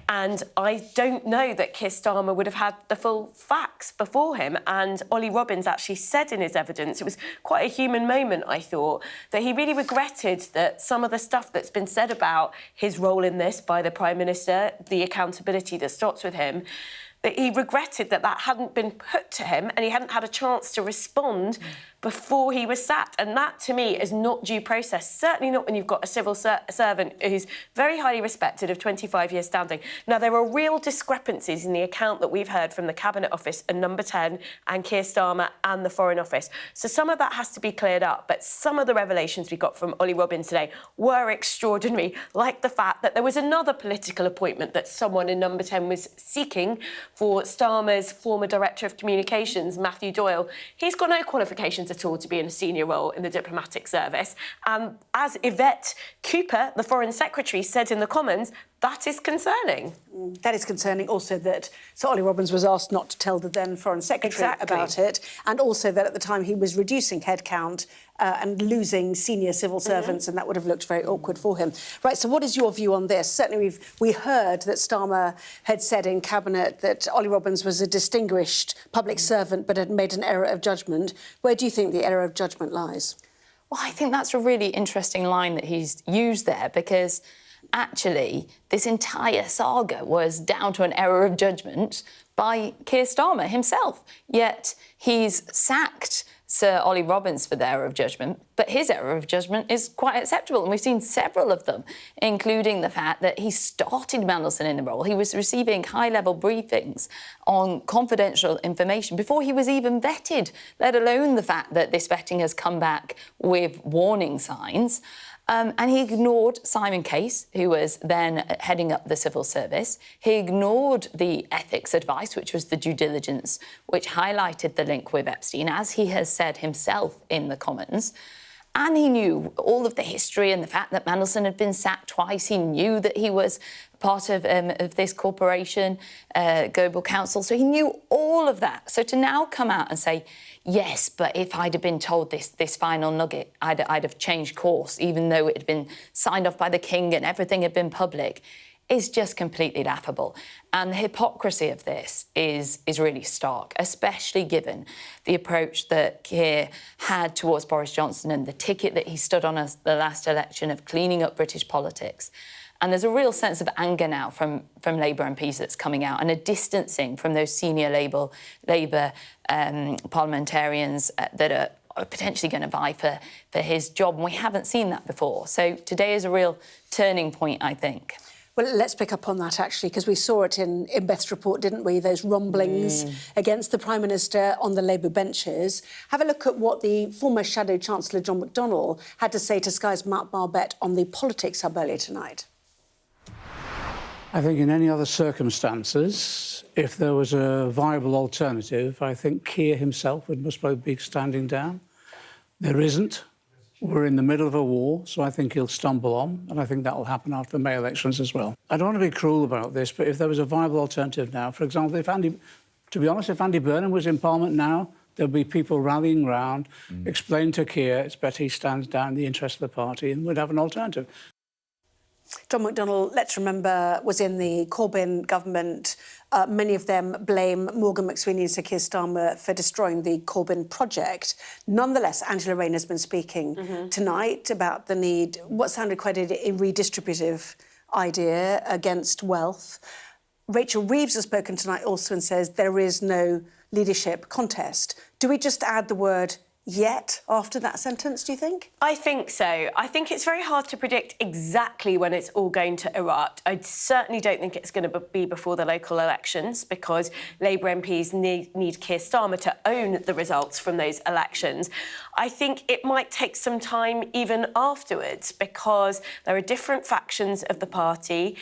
And I don't know that Keir Starmer would have had the full facts before him. And Ollie Robbins actually said in his evidence, it was quite a human moment, I thought, that he really regretted that some of the stuff that's been said about his role in this by the Prime Minister, the accountability that starts with him, that he regretted that that hadn't been put to him and he hadn't had a chance to respond before he was sacked. And that, to me, is not due process, certainly not when you've got a civil servant who's very highly respected, of 25 years standing. Now, there are real discrepancies in the account that we've heard from the Cabinet Office and Number 10 and Keir Starmer and the Foreign Office. So some of that has to be cleared up, but some of the revelations we got from Ollie Robbins today were extraordinary, like the fact that there was another political appointment that someone in Number 10 was seeking for Starmer's former Director of Communications, Matthew Doyle. He's got no qualifications at all to be in a senior role in the diplomatic service. As Yvette Cooper, the Foreign Secretary, said in the Commons, that is concerning. That is concerning. Also that Sir Ollie Robbins was asked not to tell the then Foreign Secretary about it, and also that at the time he was reducing headcount and losing senior civil servants, and that would have looked very awkward for him. Right, so what is your view on this? Certainly we heard that Starmer had said in Cabinet that Ollie Robbins was a distinguished public servant but had made an error of judgment. Where do you think the error of judgment lies? Well, I think that's a really interesting line that he's used there, because actually this entire saga was down to an error of judgment by Keir Starmer himself. Yet he's sacked Sir Ollie Robbins for the error of judgment, but his error of judgment is quite acceptable, and we've seen several of them, including the fact that he started Mandelson in the role. He was receiving high-level briefings on confidential information before he was even vetted, let alone the fact that this vetting has come back with warning signs. And he ignored Simon Case, who was then heading up the civil service. He ignored the ethics advice, which was the due diligence, which highlighted the link with Epstein, as he has said himself in the Commons. And he knew all of the history and the fact that Mandelson had been sacked twice. He knew that he was part of this corporation, Global Council. So he knew all of that. So to now come out and say, yes, but if I'd have been told this final nugget, I'd have changed course, even though it had been signed off by the King and everything had been public, is just completely laughable. And the hypocrisy of this is really stark, especially given the approach that Keir had towards Boris Johnson and the ticket that he stood on as the last election of cleaning up British politics. And there's a real sense of anger now from Labour MPs that's coming out, and a distancing from those senior Labour parliamentarians that are potentially going to vie for his job. And we haven't seen that before. So today is a real turning point, I think. Well, let's pick up on that, actually, because we saw it in Beth's report, didn't we? Those rumblings against the Prime Minister on the Labour benches. Have a look at what the former Shadow Chancellor John McDonnell had to say to Sky's Mark Barbette on the Politics Hub earlier tonight. I think in any other circumstances, if there was a viable alternative, I think Keir himself would most probably be standing down. There isn't. We're in the middle of a war, so I think he'll stumble on, and I think that will happen after the May elections as well. I don't want to be cruel about this, but if there was a viable alternative now, for example, if Andy To be honest, if Andy Burnham was in Parliament now, there'll be people rallying round, explain to Keir it's better he stands down in the interest of the party and would have an alternative. John McDonnell, let's remember, was in the Corbyn government. Many of them blame Morgan McSweeney and Sir Keir Starmer for destroying the Corbyn project. Nonetheless, Angela Rayner's been speaking tonight about the need, what sounded quite a redistributive idea against wealth. Rachel Reeves has spoken tonight also and says there is no leadership contest. Do we just add the word yet after that sentence, do you think? I think so. I think it's very hard to predict exactly when it's all going to erupt. I certainly don't think it's going to be before the local elections because Labour MPs need Keir Starmer to own the results from those elections. I think it might take some time even afterwards because there are different factions of the party.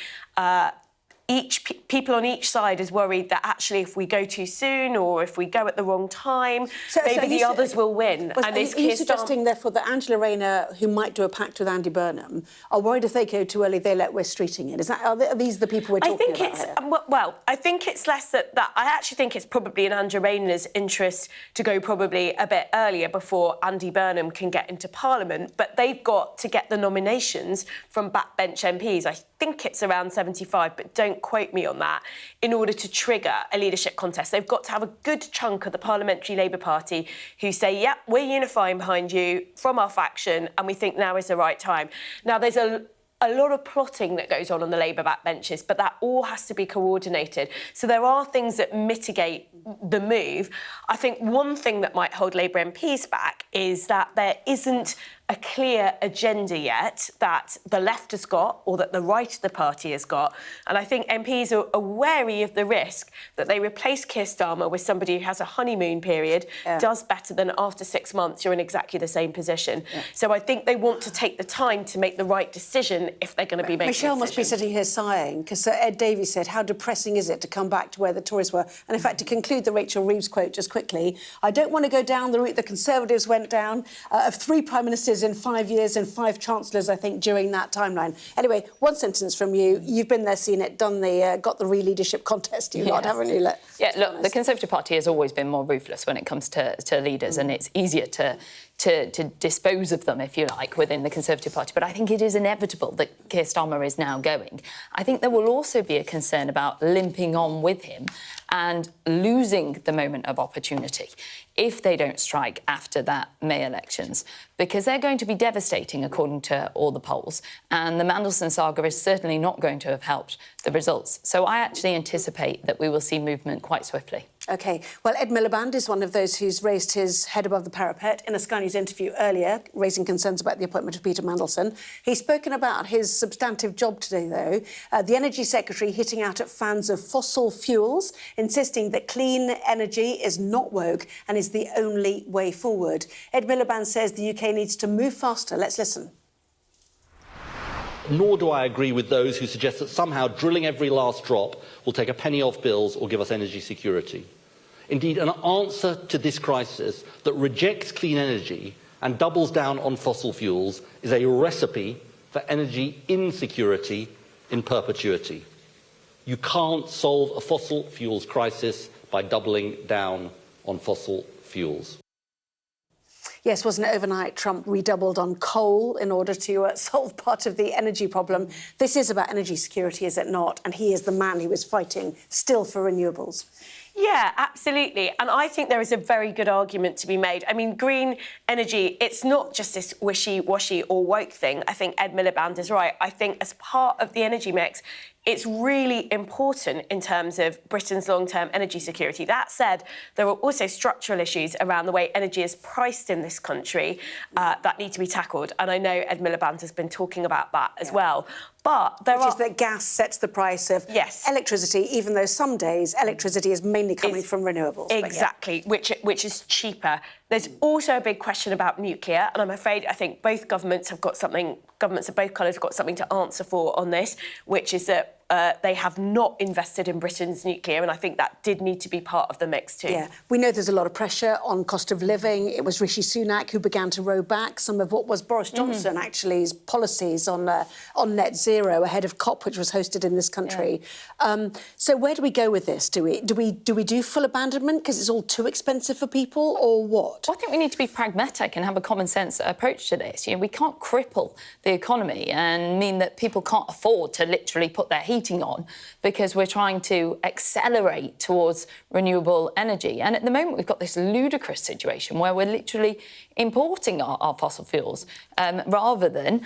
People on each side is worried that actually if we go too soon or if we go at the wrong time, maybe the others will win. And are you suggesting, therefore, that Angela Rayner, who might do a pact with Andy Burnham, are worried if they go too early, they let West Streeting in? Are these the people we're talking about here? Well, I think it's less that. I actually think it's probably in Angela Rayner's interest to go probably a bit earlier before Andy Burnham can get into Parliament, but they've got to get the nominations from backbench MPs. I think it's around 75, but don't quote me on that, in order to trigger a leadership contest. They've got to have a good chunk of the Parliamentary Labour Party who say, yep, we're unifying behind you from our faction and we think now is the right time. Now, there's a lot of plotting that goes on the Labour backbenches, but that all has to be coordinated. So there are things that mitigate the move. I think one thing that might hold Labour MPs back is that there isn't a clear agenda yet that the left has got or that the right of the party has got. And I think MPs are wary of the risk that they replace Keir Starmer with somebody who has a honeymoon period, does better than after 6 months you're in exactly the same position. So I think they want to take the time to make the right decision if they're going to be making Michelle must be sitting here sighing because Sir Ed Davies said, how depressing is it to come back to where the Tories were? And in fact, to conclude the Rachel Reeves quote just quickly, I don't want to go down the route the Conservatives went down of 3 Prime Ministers in 5 years and 5 Chancellors, I think, during that timeline. Anyway, one sentence from you. You've been there, seen it, done the, got the re-leadership contest, you lot, haven't you? Look, the Conservative Party has always been more ruthless when it comes to leaders, and it's easier to dispose of them, if you like, within the Conservative Party. But I think it is inevitable that Keir Starmer is now going. I think there will also be a concern about limping on with him and losing the moment of opportunity if they don't strike after that May elections, because they're going to be devastating, according to all the polls. And the Mandelson saga is certainly not going to have helped the results. So I actually anticipate that we will see movement quite swiftly. OK. Well, Ed Miliband is one of those who's raised his head above the parapet in a Sky News interview earlier, raising concerns about the appointment of Peter Mandelson. He's spoken about his substantive job today, though. The Energy Secretary hitting out at fans of fossil fuels, insisting that clean energy is not woke and is the only way forward. Ed Miliband says the UK needs to move faster. Let's listen. Nor do I agree with those who suggest that somehow drilling every last drop will take a penny off bills or give us energy security. Indeed, an answer to this crisis that rejects clean energy and doubles down on fossil fuels is a recipe for energy insecurity in perpetuity. You can't solve a fossil fuels crisis by doubling down on fossil fuels. Yes, wasn't it overnight Trump redoubled on coal in order to solve part of the energy problem? This is about energy security, is it not? And he is the man who is fighting still for renewables. Yeah, absolutely. And I think there is a very good argument to be made. I mean, green energy, it's not just this wishy-washy or woke thing. I think Ed Miliband is right. I think as part of the energy mix, it's really important in terms of Britain's long-term energy security. That said, there are also structural issues around the way energy is priced in this country that need to be tackled. And I know Ed Miliband has been talking about that as well. But there Which is that gas sets the price of electricity, even though some days electricity is mainly coming from renewables. Exactly, which is cheaper. There's also a big question about nuclear, and I'm afraid I think both governments have got something governments of both colours have got something to answer for on this, which is that they have not invested in Britain's nuclear, and I think that did need to be part of the mix too. Yeah, we know there's a lot of pressure on cost of living. It was Rishi Sunak who began to row back some of what was Boris Johnson actually's policies on net zero ahead of COP, which was hosted in this country. Yeah. So where do we go with this? Do we do full abandonment because it's all too expensive for people, or what? Well, I think we need to be pragmatic and have a common sense approach to this. You know, we can't cripple the economy and mean that people can't afford to literally put their heating on because we're trying to accelerate towards renewable energy. And at the moment, we've got this ludicrous situation where we're literally importing our fossil fuels rather than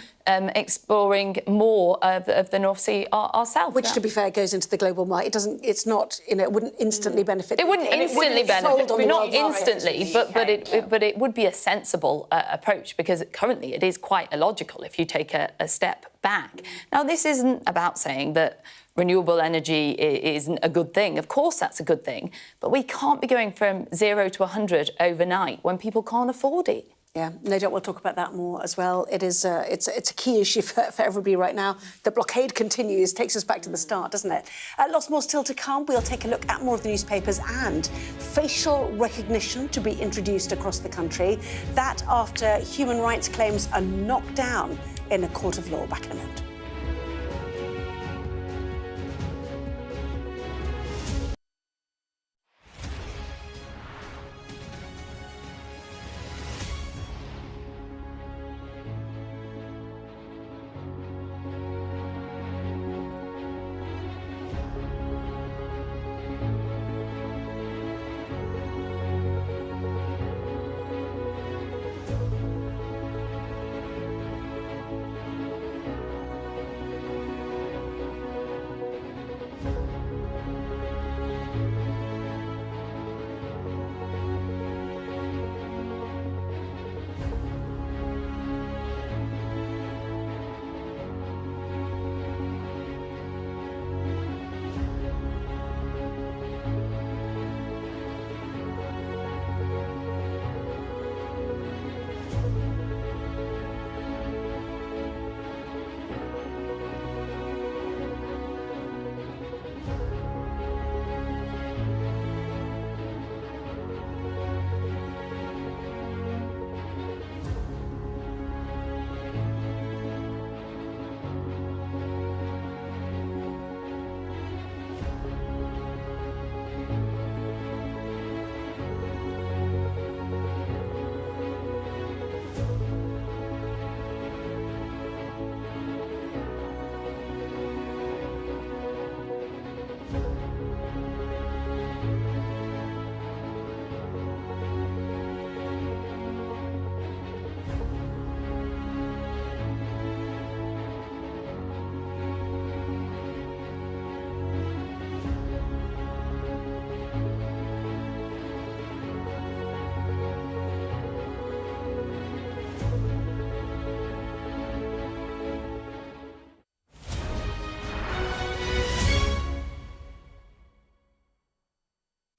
exploring more of the North Sea ourselves. Which, to be fair, goes into the global market. It's not, you know, it wouldn't instantly benefit. It wouldn't instantly benefit, not instantly, but it would be a sensible approach, because currently it is quite illogical if you take a step back. Now, this isn't about saying that renewable energy isn't a good thing. Of course that's a good thing, but we can't be going from 0 to 100 overnight when people can't afford it. Yeah, no doubt we'll talk about that more as well. It is it's a key issue for everybody right now. The blockade continues, takes us back to the start, doesn't it? Lots more still to come. We'll take a look at more of the newspapers and facial recognition to be introduced across the country. That after human rights claims are knocked down in a court of law. Back in a minute.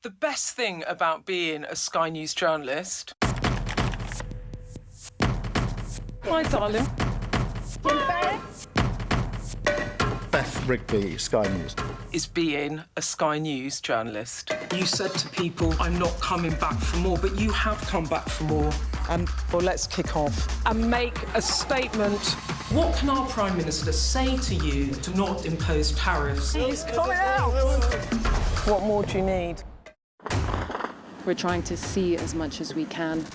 The best thing about being a Sky News journalist... My darling. Beth Rigby, Sky News. ...is being a Sky News journalist. You said to people, I'm not coming back for more, but you have come back for more. Well, let's kick off and make a statement. What can our Prime Minister say to you to not impose tariffs? He's coming out! What more do you need? We're trying to see as much as we can.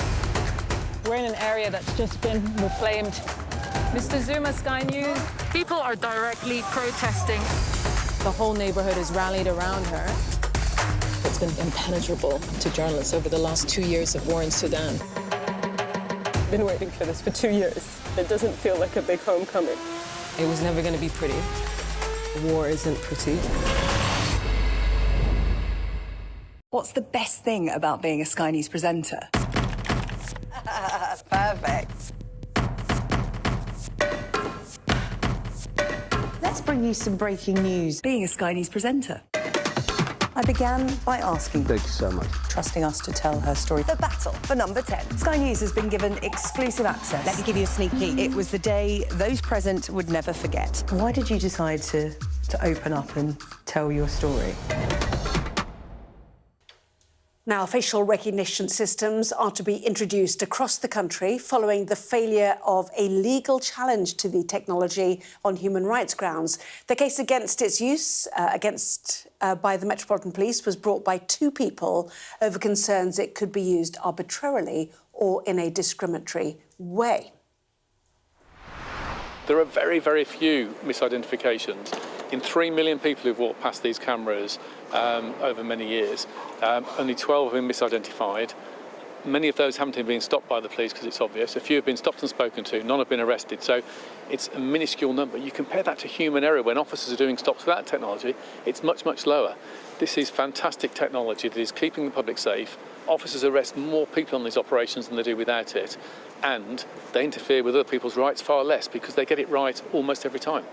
We're in an area that's just been reclaimed. Mr. Zuma, Sky News. People are directly protesting. The whole neighbourhood has rallied around her. It's been impenetrable to journalists over the last 2 years of war in Sudan. I've been waiting for this for 2 years. It doesn't feel like a big homecoming. It was never going to be pretty. War isn't pretty. What's the best thing about being a Sky News presenter? Perfect. Let's bring you some breaking news. Being a Sky News presenter. I began by asking, Thank you so much. trusting us to tell her story. The battle for number 10. Sky News has been given exclusive access. Let me give you a sneak peek. It was the day those present would never forget. Why did you decide to open up and tell your story? Now, facial recognition systems are to be introduced across the country following the failure of a legal challenge to the technology on human rights grounds. The case against its use by the Metropolitan Police was brought by two people over concerns it could be used arbitrarily or in a discriminatory way. There are very, very few misidentifications. In 3 million people who've walked past these cameras over many years, only 12 have been misidentified. Many of those haven't even been stopped by the police because it's obvious. A few have been stopped and spoken to, none have been arrested. So it's a minuscule number. You compare that to human error when officers are doing stops with that technology, it's much, much lower. This is fantastic technology that is keeping the public safe. Officers arrest more people on these operations than they do without it, and they interfere with other people's rights far less because they get it right almost every time.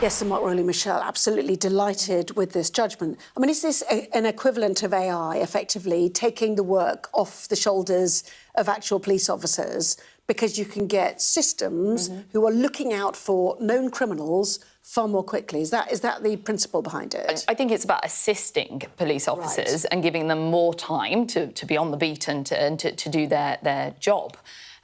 Yes, and Mark Rowley, Michelle, absolutely delighted with this judgment. I mean, is this an equivalent of AI, effectively taking the work off the shoulders of actual police officers because you can get systems who are looking out for known criminals far more quickly? Is that the principle behind it? I think it's about assisting police officers and giving them more time to be on the beat and to do their job.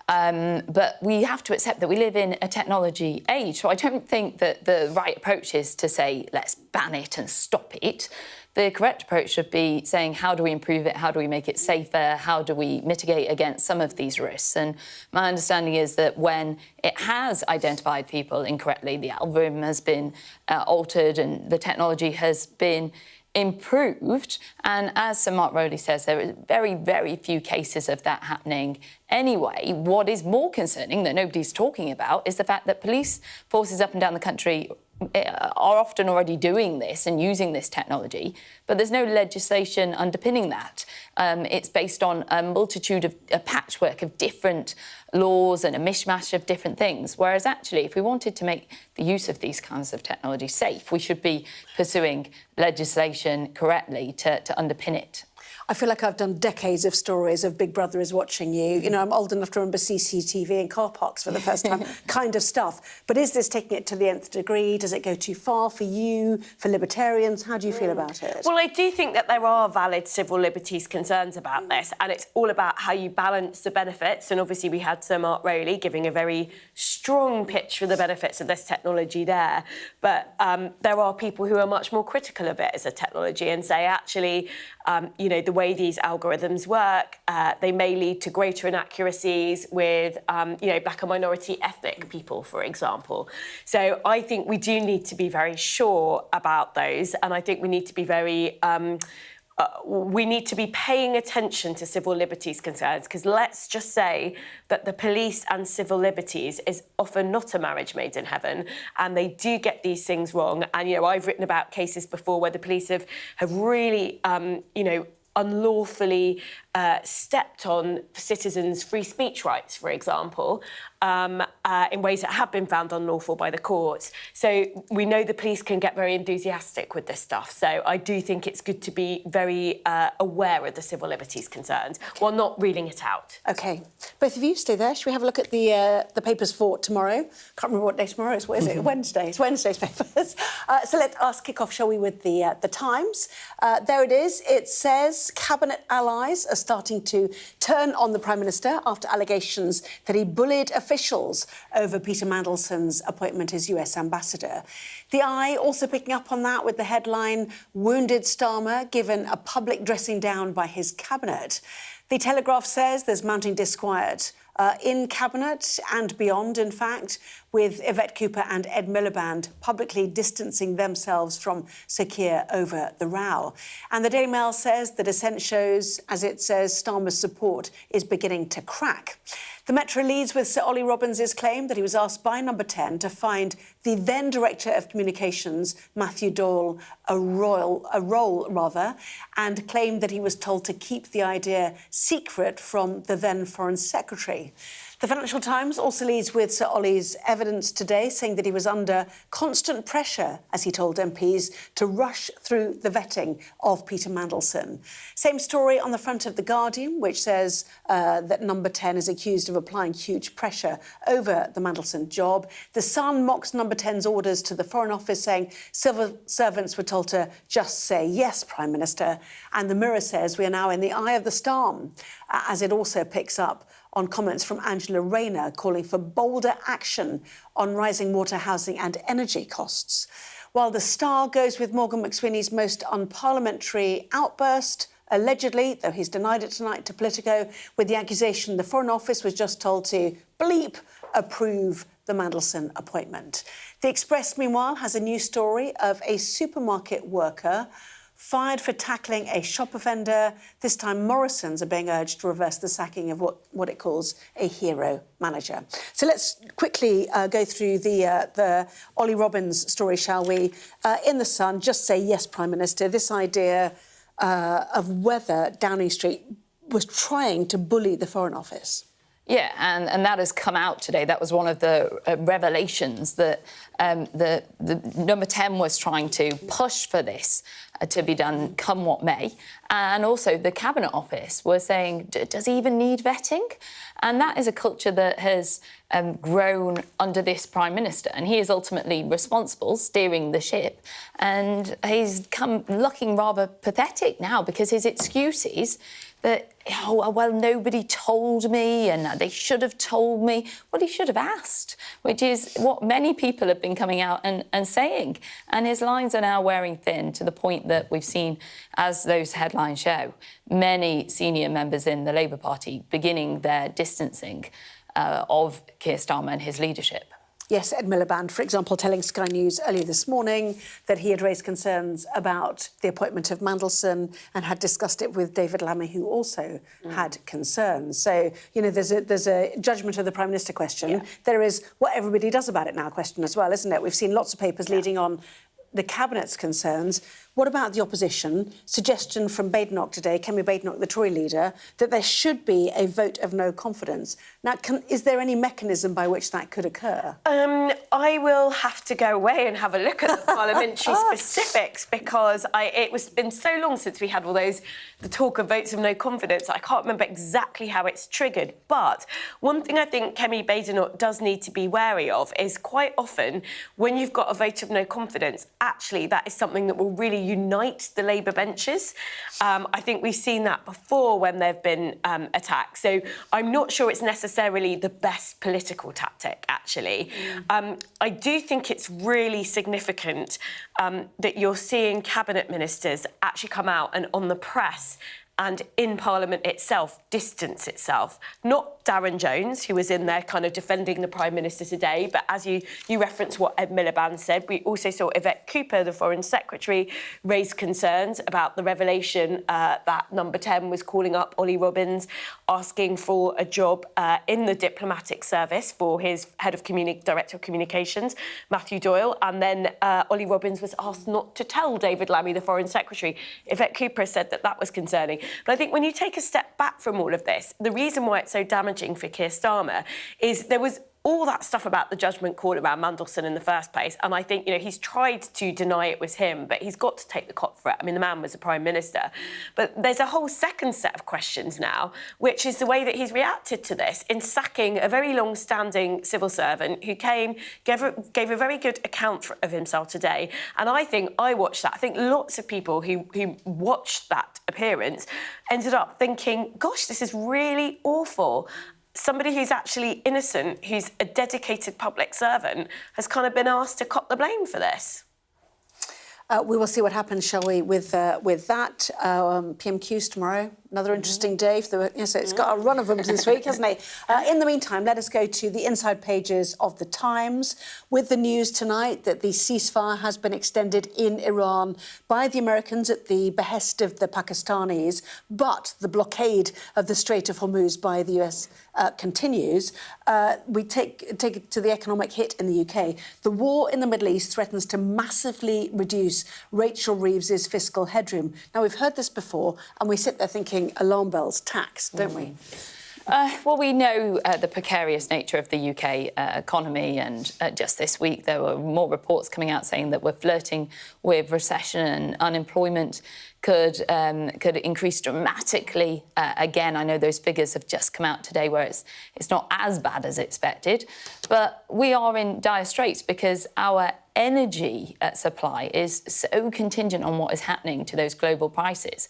But we have to accept that we live in a technology age. So I don't think that the right approach is to say, let's ban it and stop it. The correct approach should be saying, how do we improve it? How do we make it safer? How do we mitigate against some of these risks? And my understanding is that when it has identified people incorrectly, the algorithm has been altered and the technology has been improved. And as Sir Mark Rowley says, there are very, very few cases of that happening anyway. What is more concerning that nobody's talking about is the fact that police forces up and down the country are often already doing this and using this technology, but there's no legislation underpinning that. It's based on a multitude of a patchwork of different laws and a mishmash of different things, whereas actually if we wanted to make the use of these kinds of technology safe, we should be pursuing legislation correctly to underpin it. I feel like I've done decades of stories of Big Brother is watching you. You know, I'm old enough to remember CCTV in car parks for the first time, kind of stuff. But is this taking it to the nth degree? Does it go too far for you, for libertarians? How do you feel about it? Well, I do think that there are valid civil liberties concerns about this, and it's all about how you balance the benefits. And obviously we had Sir Mark Rowley giving a very strong pitch for the benefits of this technology there. But there are people who are much more critical of it as a technology and say, actually, you know, the way these algorithms work, they may lead to greater inaccuracies with, you know, black and minority ethnic people, for example. So I think we do need to be very sure about those, and I think we need to be very... we need to be paying attention to civil liberties concerns, because let's just say that the police and civil liberties is often not a marriage made in heaven, and they do get these things wrong. And, you know, I've written about cases before where the police have really, you know, unlawfully stepped on citizens' free speech rights, for example, in ways that have been found unlawful by the courts. So we know the police can get very enthusiastic with this stuff. So I do think it's good to be very aware of the civil liberties concerns while not reeling it out. OK. Both of you, stay there. Should we have a look at the papers for tomorrow? Can't remember what day tomorrow is. What is it? Wednesday. It's Wednesday's papers. So let us kick off, shall we, with the Times. There it is. It says Cabinet allies are starting to turn on the Prime Minister after allegations that he bullied officials over Peter Mandelson's appointment as US ambassador. The Eye also picking up on that with the headline, Wounded Starmer given a public dressing down by his cabinet. The Telegraph says there's mounting disquiet in Cabinet and beyond, in fact, with Yvette Cooper and Ed Miliband publicly distancing themselves from Sir Keir over the row. And the Daily Mail says the dissent shows, as it says, Starmer's support is beginning to crack. The Metro leads with Sir Ollie Robbins' claim that he was asked by Number 10 to find the then Director of Communications, Matthew Doyle, a role, and claimed that he was told to keep the idea secret from the then Foreign Secretary. The Financial Times also leads with Sir Ollie's evidence today, saying that he was under constant pressure, as he told MPs, to rush through the vetting of Peter Mandelson. Same story on the front of The Guardian, which says that Number 10 is accused of applying huge pressure over the Mandelson job. The Sun mocks Number 10's orders to the Foreign Office, saying civil servants were told to just say yes, Prime Minister. And the Mirror says we are now in the eye of the storm, as it also picks up on comments from Angela Rayner calling for bolder action on rising water, housing and energy costs. While the Star goes with Morgan McSweeney's most unparliamentary outburst, allegedly, though he's denied it tonight to Politico, with the accusation the Foreign Office was just told to bleep approve the Mandelson appointment. The Express, meanwhile, has a new story of a supermarket worker fired for tackling a shop offender. This time, Morrison's are being urged to reverse the sacking of what it calls a hero manager. So let's quickly go through the Ollie Robbins story, shall we? In The Sun, just say yes, Prime Minister. This idea of whether Downing Street was trying to bully the Foreign Office. Yeah, and that has come out today. That was one of the revelations that the Number 10 was trying to push for this to be done come what may. And also the Cabinet Office was saying, does he even need vetting? And that is a culture that has grown under this Prime Minister. And he is ultimately responsible, steering the ship. And he's come looking rather pathetic now because his excuses that, oh, well, nobody told me and they should have told me. Well, he should have asked, which is what many people have been coming out and saying. And his lines are now wearing thin to the point that we've seen, as those headlines show, many senior members in the Labour Party beginning their distancing of Keir Starmer and his leadership. Yes, Ed Miliband, for example, telling Sky News earlier this morning that he had raised concerns about the appointment of Mandelson and had discussed it with David Lammy, who also had concerns. So, you know, there's a judgment of the Prime Minister question. Yeah. There is what everybody does about it now question as well, isn't it? We've seen lots of papers leading on the Cabinet's concerns. What about the opposition? Suggestion from Badenoch today, Kemi Badenoch, the Tory leader, that there should be a vote of no confidence. Now, is there any mechanism by which that could occur? I will have to go away and have a look at the parliamentary specifics because it's been so long since we had all the talk of votes of no confidence. I can't remember exactly how it's triggered. But one thing I think Kemi Badenoch does need to be wary of is quite often when you've got a vote of no confidence, actually that is something that will really unite the Labour benches. I think we've seen that before when there have been attacks. So I'm not sure it's necessarily the best political tactic, actually. I do think it's really significant that you're seeing cabinet ministers actually come out and on the press and in Parliament itself distance itself. Not Darren Jones, who was in there kind of defending the Prime Minister today, but as you referenced what Ed Miliband said, we also saw Yvette Cooper, the Foreign Secretary, raise concerns about the revelation that Number 10 was calling up Ollie Robbins, asking for a job in the diplomatic service for his Director of Communications, Matthew Doyle, and then Ollie Robbins was asked not to tell David Lammy, the Foreign Secretary. Yvette Cooper said that was concerning. But I think when you take a step back from all of this, the reason why it's so damaging for Keir Starmer is there was all that stuff about the judgment call around Mandelson in the first place. And I think, you know, he's tried to deny it was him, but he's got to take the cop for it. I mean, the man was the Prime Minister. But there's a whole second set of questions now, which is the way that he's reacted to this in sacking a very long-standing civil servant who gave a very good account of himself today. And I watched that. I think lots of people who watched that appearance ended up thinking, gosh, this is really awful. Somebody who's actually innocent, who's a dedicated public servant, has kind of been asked to cop the blame for this. We will see what happens, shall we, with that. PMQs tomorrow. Another interesting day. So it's got a run of them this week, hasn't it? In the meantime, let us go to the inside pages of The Times with the news tonight that the ceasefire has been extended in Iran by the Americans at the behest of the Pakistanis, but the blockade of the Strait of Hormuz by the US continues. We take it to the economic hit in the UK. The war in the Middle East threatens to massively reduce Rachel Reeves's fiscal headroom. Now, we've heard this before, and we sit there thinking alarm bells, tax, don't we? Well, we know the precarious nature of the UK economy, and just this week there were more reports coming out saying that we're flirting with recession and unemployment could increase dramatically again. I know those figures have just come out today where it's not as bad as expected, but we are in dire straits because our energy supply is so contingent on what is happening to those global prices.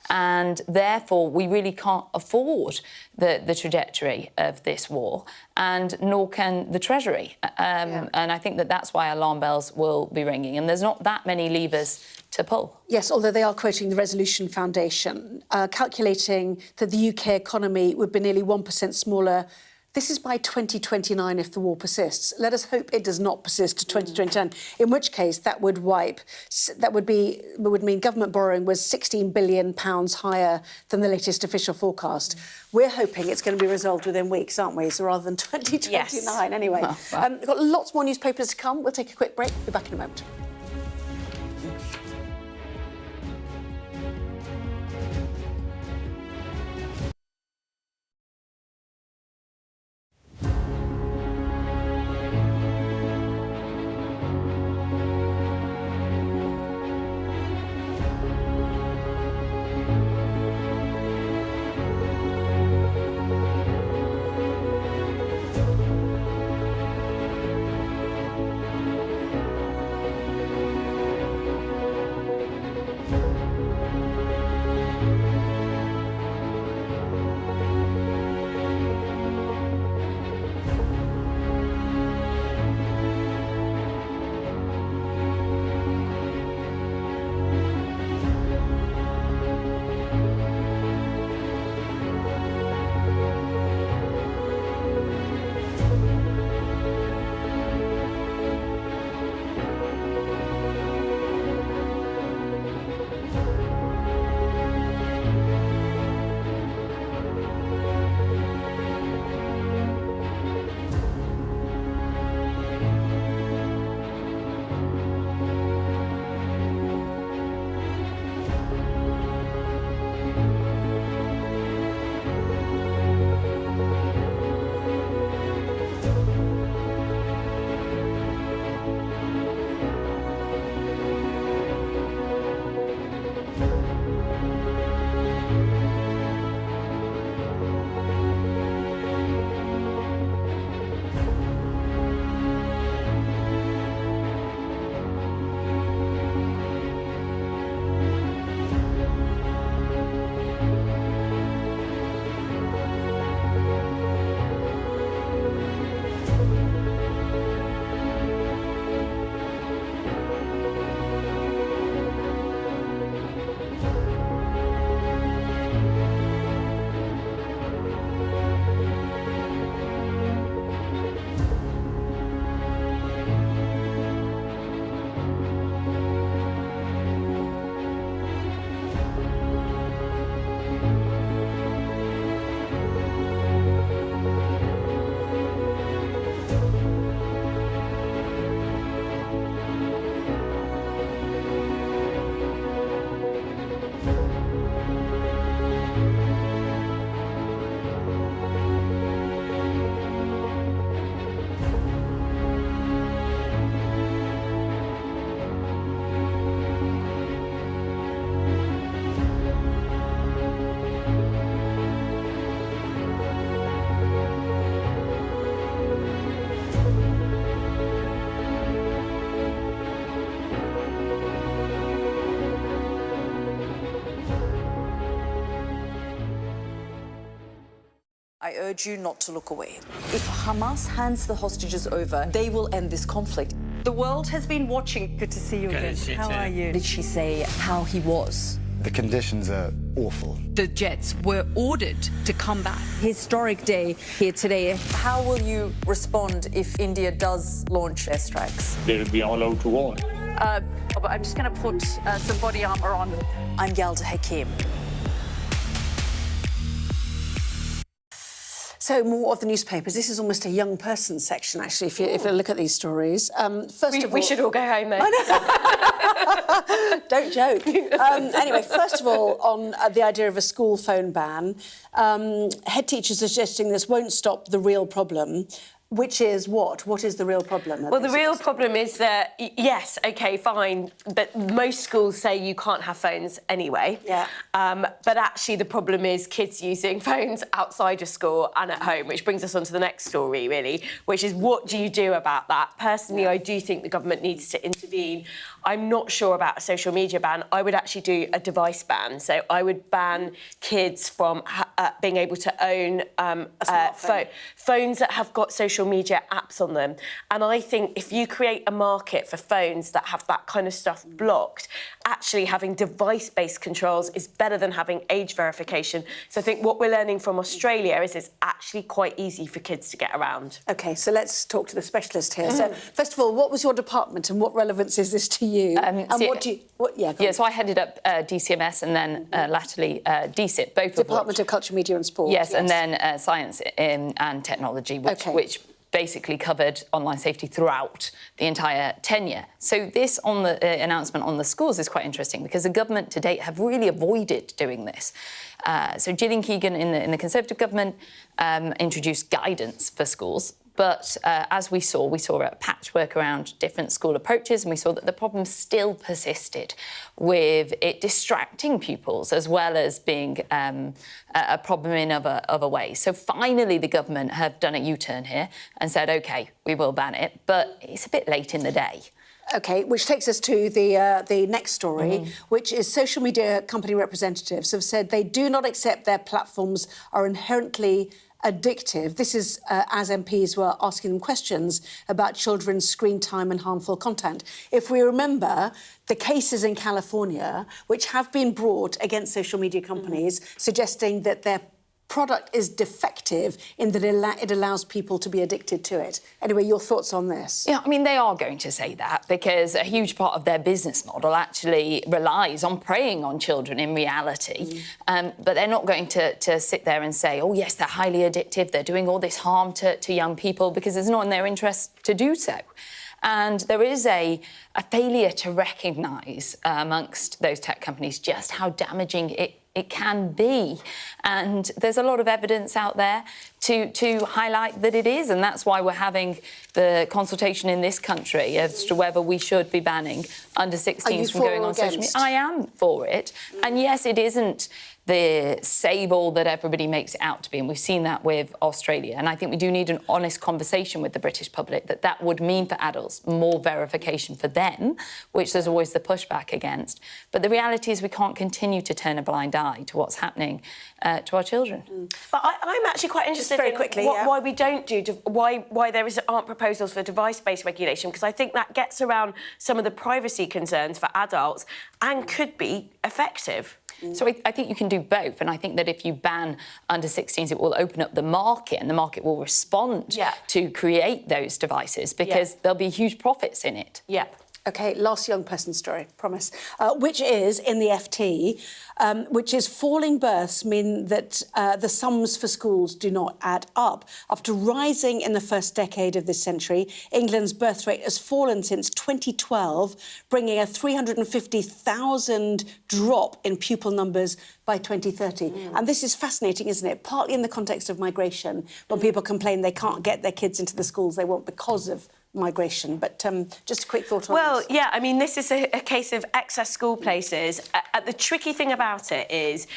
And therefore, we really can't afford the trajectory of this war, and nor can the Treasury. And I think that's why alarm bells will be ringing. And there's not that many levers to pull. Yes, although they are quoting the Resolution Foundation, calculating that the UK economy would be nearly 1% smaller. This is by 2029 if the war persists. Let us hope it does not persist to 2029, in which case that would mean government borrowing was £16 billion higher than the latest official forecast. We're hoping it's going to be resolved within weeks, aren't we? So rather than 2029, yes. Anyway. Oh, wow. We've got lots more newspapers to come. We'll take a quick break. We'll be back in a moment. I urge you not to look away. If Hamas hands the hostages over, they will end this conflict. The world has been watching. Good to see you again. How are you? Did she say how he was? The conditions are awful. The jets were ordered to come back. Historic day here today. How will you respond if India does launch airstrikes? They'll be allowed to warn. I'm just going to put some body armor on. I'm Yalda Hakim. So more of the newspapers. This is almost a young person section, actually, if you look at these stories. We should all go home then. Don't joke. Anyway, first of all, on the idea of a school phone ban, head teachers are suggesting this won't stop the real problem. Which is what? What is the real problem? Well, the real problem is that, yes, OK, fine, but most schools say you can't have phones anyway. Yeah. But actually the problem is kids using phones outside of school and at home, which brings us on to the next story, really, which is what do you do about that? Personally, I do think the government needs to intervene. I'm not sure about a social media ban. I would actually do a device ban. So I would ban kids from being able to own phones that have got social media apps on them. And I think if you create a market for phones that have that kind of stuff blocked, actually having device-based controls is better than having age verification. So I think what we're learning from Australia is it's actually quite easy for kids to get around. OK, so let's talk to the specialist here. So, first of all, what was your department and what relevance is this to you? And what do you... So I headed up DCMS and then latterly DSIT, both Department of Culture, Media and Sport. Yes, and then Science and Technology, which basically covered online safety throughout the entire tenure. So this on the announcement on the schools is quite interesting because the government to date have really avoided doing this. So Gillian Keegan in the Conservative government introduced guidance for schools. But as we saw a patchwork around different school approaches, and we saw that the problem still persisted with it distracting pupils as well as being a problem in other ways. So finally, the government have done a U-turn here and said, OK, we will ban it, but it's a bit late in the day. OK, which takes us to the next story, which is social media company representatives have said they do not accept their platforms are inherently addictive. This is as MPs were asking them questions about children's screen time and harmful content. If we remember, the cases in California, which have been brought against social media companies, suggesting that their product is defective in that it allows people to be addicted to it. Anyway, your thoughts on this? Yeah, I mean, they are going to say that because a huge part of their business model actually relies on preying on children in reality. But they're not going to sit there and say, oh, yes, they're highly addictive, they're doing all this harm to young people, because it's not in their interest to do so. And there is a failure to recognise amongst those tech companies just how damaging it can be. And there's a lot of evidence out there to highlight that it is, and that's why we're having the consultation in this country as to whether we should be banning under 16s from going on social media. I am for it. And yes, it isn't the save-all that everybody makes it out to be, and we've seen that with Australia. And I think we do need an honest conversation with the British public that would mean for adults more verification for them, which there's always the pushback against. But the reality is we can't continue to turn a blind eye to what's happening to our children. But I'm actually quite interested very quickly, why we don't do why there aren't proposals for device-based regulation, because I think that gets around some of the privacy concerns for adults and could be effective. So I think you can do both, and I think that if you ban under 16s, it will open up the market, and the market will respond to create those devices because there'll be huge profits in it. Yeah. OK, last young person story, promise, which is in the FT, which is falling births mean that the sums for schools do not add up. After rising in the first decade of this century, England's birth rate has fallen since 2012, bringing a 350,000 drop in pupil numbers by 2030. And this is fascinating, isn't it? Partly in the context of migration, when people complain they can't get their kids into the schools they want because of migration. But just a quick thought on this. Well, yeah, I mean, this is a case of excess school places. The tricky thing about it is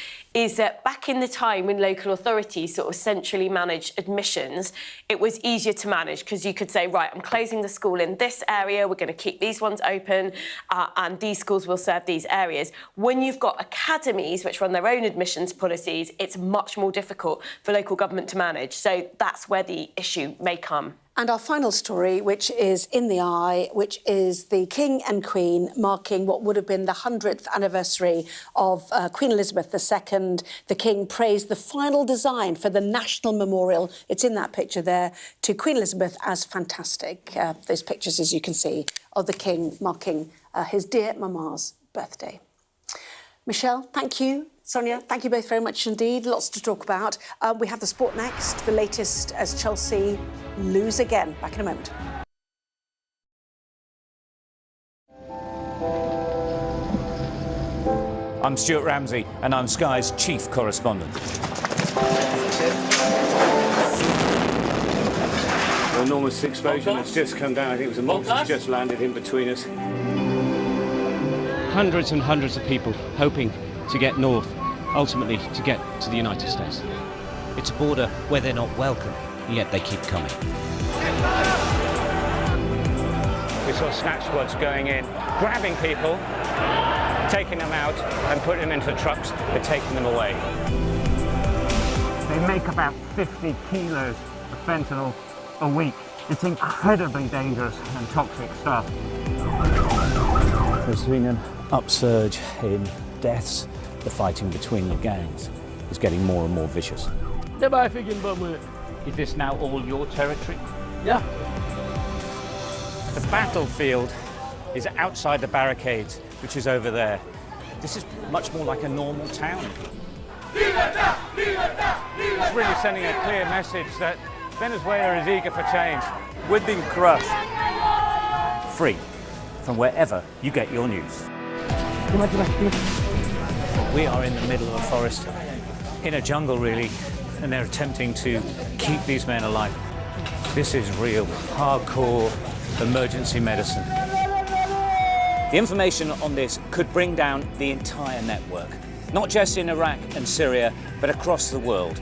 that back in the time when local authorities sort of centrally managed admissions, it was easier to manage because you could say, right, I'm closing the school in this area, we're going to keep these ones open, and these schools will serve these areas. When you've got academies which run their own admissions policies, it's much more difficult for local government to manage. So that's where the issue may come. And our final story, which is in the Eye, which is the King and Queen marking what would have been the 100th anniversary of Queen Elizabeth II. The King praised the final design for the National Memorial. It's in that picture there, to Queen Elizabeth as fantastic. Those pictures, as you can see, of the King marking his dear Mama's birthday. Michelle, thank you Sonia, thank you both very much indeed. Lots to talk about. We have the sport next, the latest as Chelsea lose again. Back in a moment. I'm Stuart Ramsey, and I'm Sky's chief correspondent. An enormous explosion that's just come down. I think it was a monster that's just landed in between us. Hundreds and hundreds of people hoping to get north, ultimately to get to the United States. It's a border where they're not welcome, and yet they keep coming. We saw snatch squads going in, grabbing people, taking them out and putting them into trucks and taking them away. They make about 50 kilos of fentanyl a week. It's incredibly dangerous and toxic stuff. There's been an upsurge in deaths. The fighting between the gangs is getting more and more vicious. Is this now all your territory? Yeah. The battlefield is outside the barricades, which is over there. This is much more like a normal town. It's really sending a clear message that Venezuela is eager for change. We've been crushed. Free from wherever you get your news. We are in the middle of a forest, in a jungle really, and they're attempting to keep these men alive. This is real, hardcore emergency medicine. The information on this could bring down the entire network, not just in Iraq and Syria, but across the world.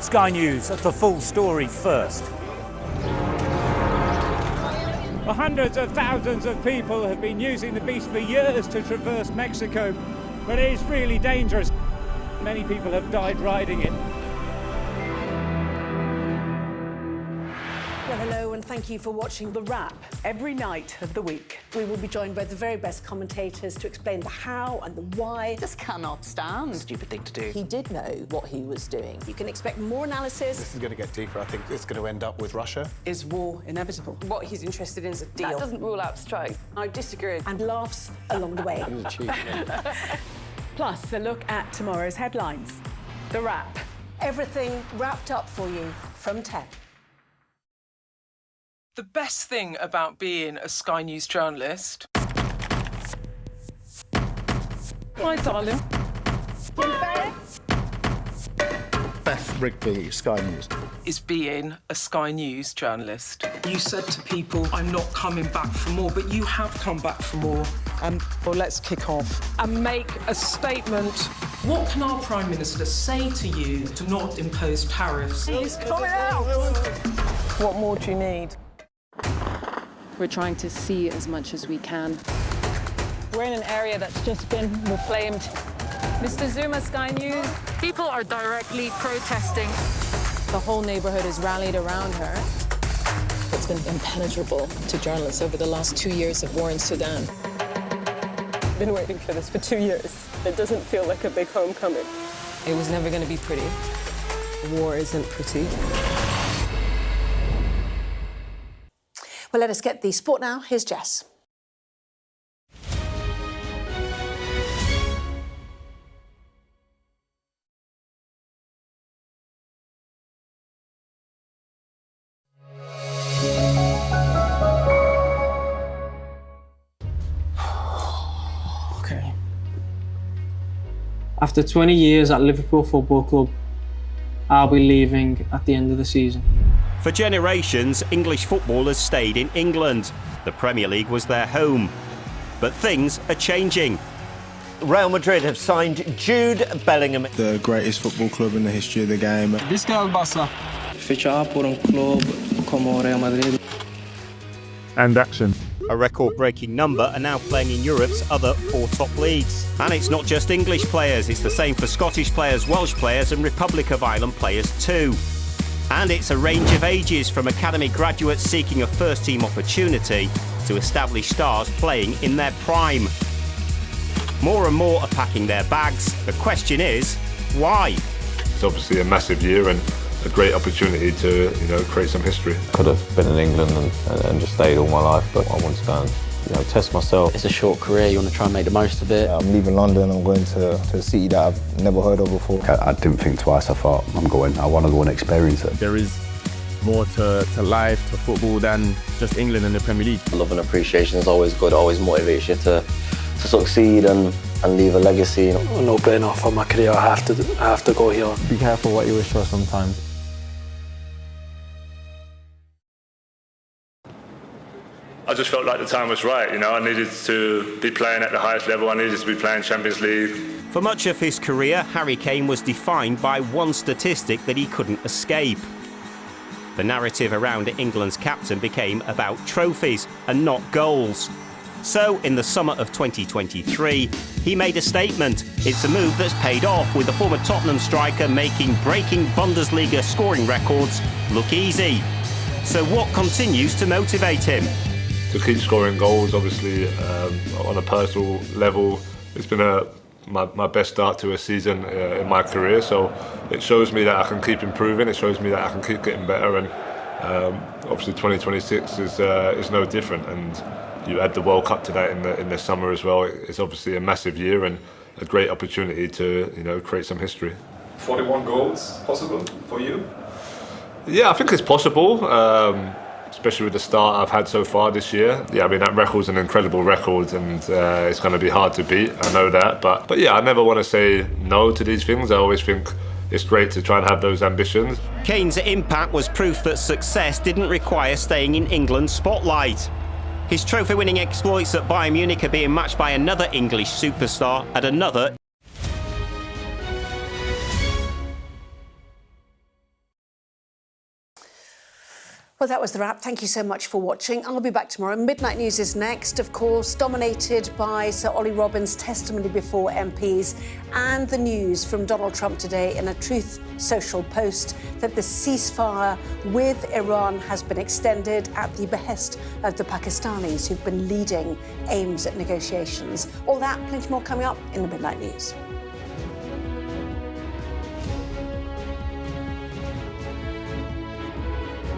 Sky News, the full story first. Well, hundreds of thousands of people have been using the beast for years to traverse Mexico, but it is really dangerous. Many people have died riding it. Well, hello and thank you for watching The Wrap. Every night of the week, we will be joined by the very best commentators to explain the how and the why. Just cannot stand. Stupid thing to do. He did know what he was doing. You can expect more analysis. This is going to get deeper. I think it's going to end up with Russia. Is war inevitable? What he's interested in is a deal. That doesn't rule out strikes. I disagree. And laughs along the way. Plus, a look at tomorrow's headlines. The Wrap. Everything wrapped up for you from 10. The best thing about being a Sky News journalist... My darling. Beth Rigby, Sky News. ...is being a Sky News journalist. You said to people, I'm not coming back for more, but you have come back for more. Well, let's kick off and make a statement. What can our Prime Minister say to you to not impose tariffs? He's coming out! What more do you need? We're trying to see as much as we can. We're in an area that's just been reclaimed. Mr. Zuma, Sky News. People are directly protesting. The whole neighborhood has rallied around her. It's been impenetrable to journalists over the last 2 years of war in Sudan. I've been waiting for this for 2 years. It doesn't feel like a big homecoming. It was never going to be pretty. War isn't pretty. Well, let us get the sport now. Here's Jess. Okay. After 20 years at Liverpool Football Club, I'll be leaving at the end of the season. For generations, English football has stayed in England. The Premier League was their home. But things are changing. Real Madrid have signed Jude Bellingham. The greatest football club in the history of the game. Visca el Barça. Fichar por un club como Real Madrid. And action. A record-breaking number are now playing in Europe's other 4 top leagues. And it's not just English players, it's the same for Scottish players, Welsh players and Republic of Ireland players too. And it's a range of ages, from academy graduates seeking a first-team opportunity to established stars playing in their prime. More and more are packing their bags. The question is, why? It's obviously a massive year and a great opportunity to, create some history. Could have been in England and just stayed all my life, but I wanted to go and test myself. It's a short career, you want to try and make the most of it. I'm leaving London, I'm going to a city that I've never heard of before. I didn't think twice, I thought, I'm going, I want to go and experience it. There is more to life, to football than just England and the Premier League. Love and appreciation is always good, always motivates you to succeed and leave a legacy. No brainer for my career, I have to go here. Be careful what you wish for sometimes. I just felt like the time was right, I needed to be playing at the highest level, I needed to be playing Champions League. For much of his career, Harry Kane was defined by one statistic that he couldn't escape. The narrative around England's captain became about trophies and not goals. So, in the summer of 2023, he made a statement. It's a move that's paid off, with the former Tottenham striker breaking Bundesliga scoring records look easy. So what continues to motivate him? To keep scoring goals, obviously, on a personal level, it's been my best start to a season in my career, so it shows me that I can keep improving, it shows me that I can keep getting better, and obviously 2026 is no different, and you add the World Cup to that in the summer as well. It's obviously a massive year and a great opportunity to create some history. 41 goals possible for you? Yeah, I think it's possible. Especially with the start I've had so far this year. Yeah, I mean, that record's an incredible record, and it's going to be hard to beat, I know that. But yeah, I never want to say no to these things. I always think it's great to try and have those ambitions. Kane's impact was proof that success didn't require staying in England's spotlight. His trophy-winning exploits at Bayern Munich are being matched by another English superstar at another. Well, that was the wrap. Thank you so much for watching. I'll be back tomorrow. Midnight News is next, of course, dominated by Sir Ollie Robbins' testimony before MPs and the news from Donald Trump today in a Truth Social post that the ceasefire with Iran has been extended at the behest of the Pakistanis who've been leading aims at negotiations. All that, plenty more coming up in the Midnight News.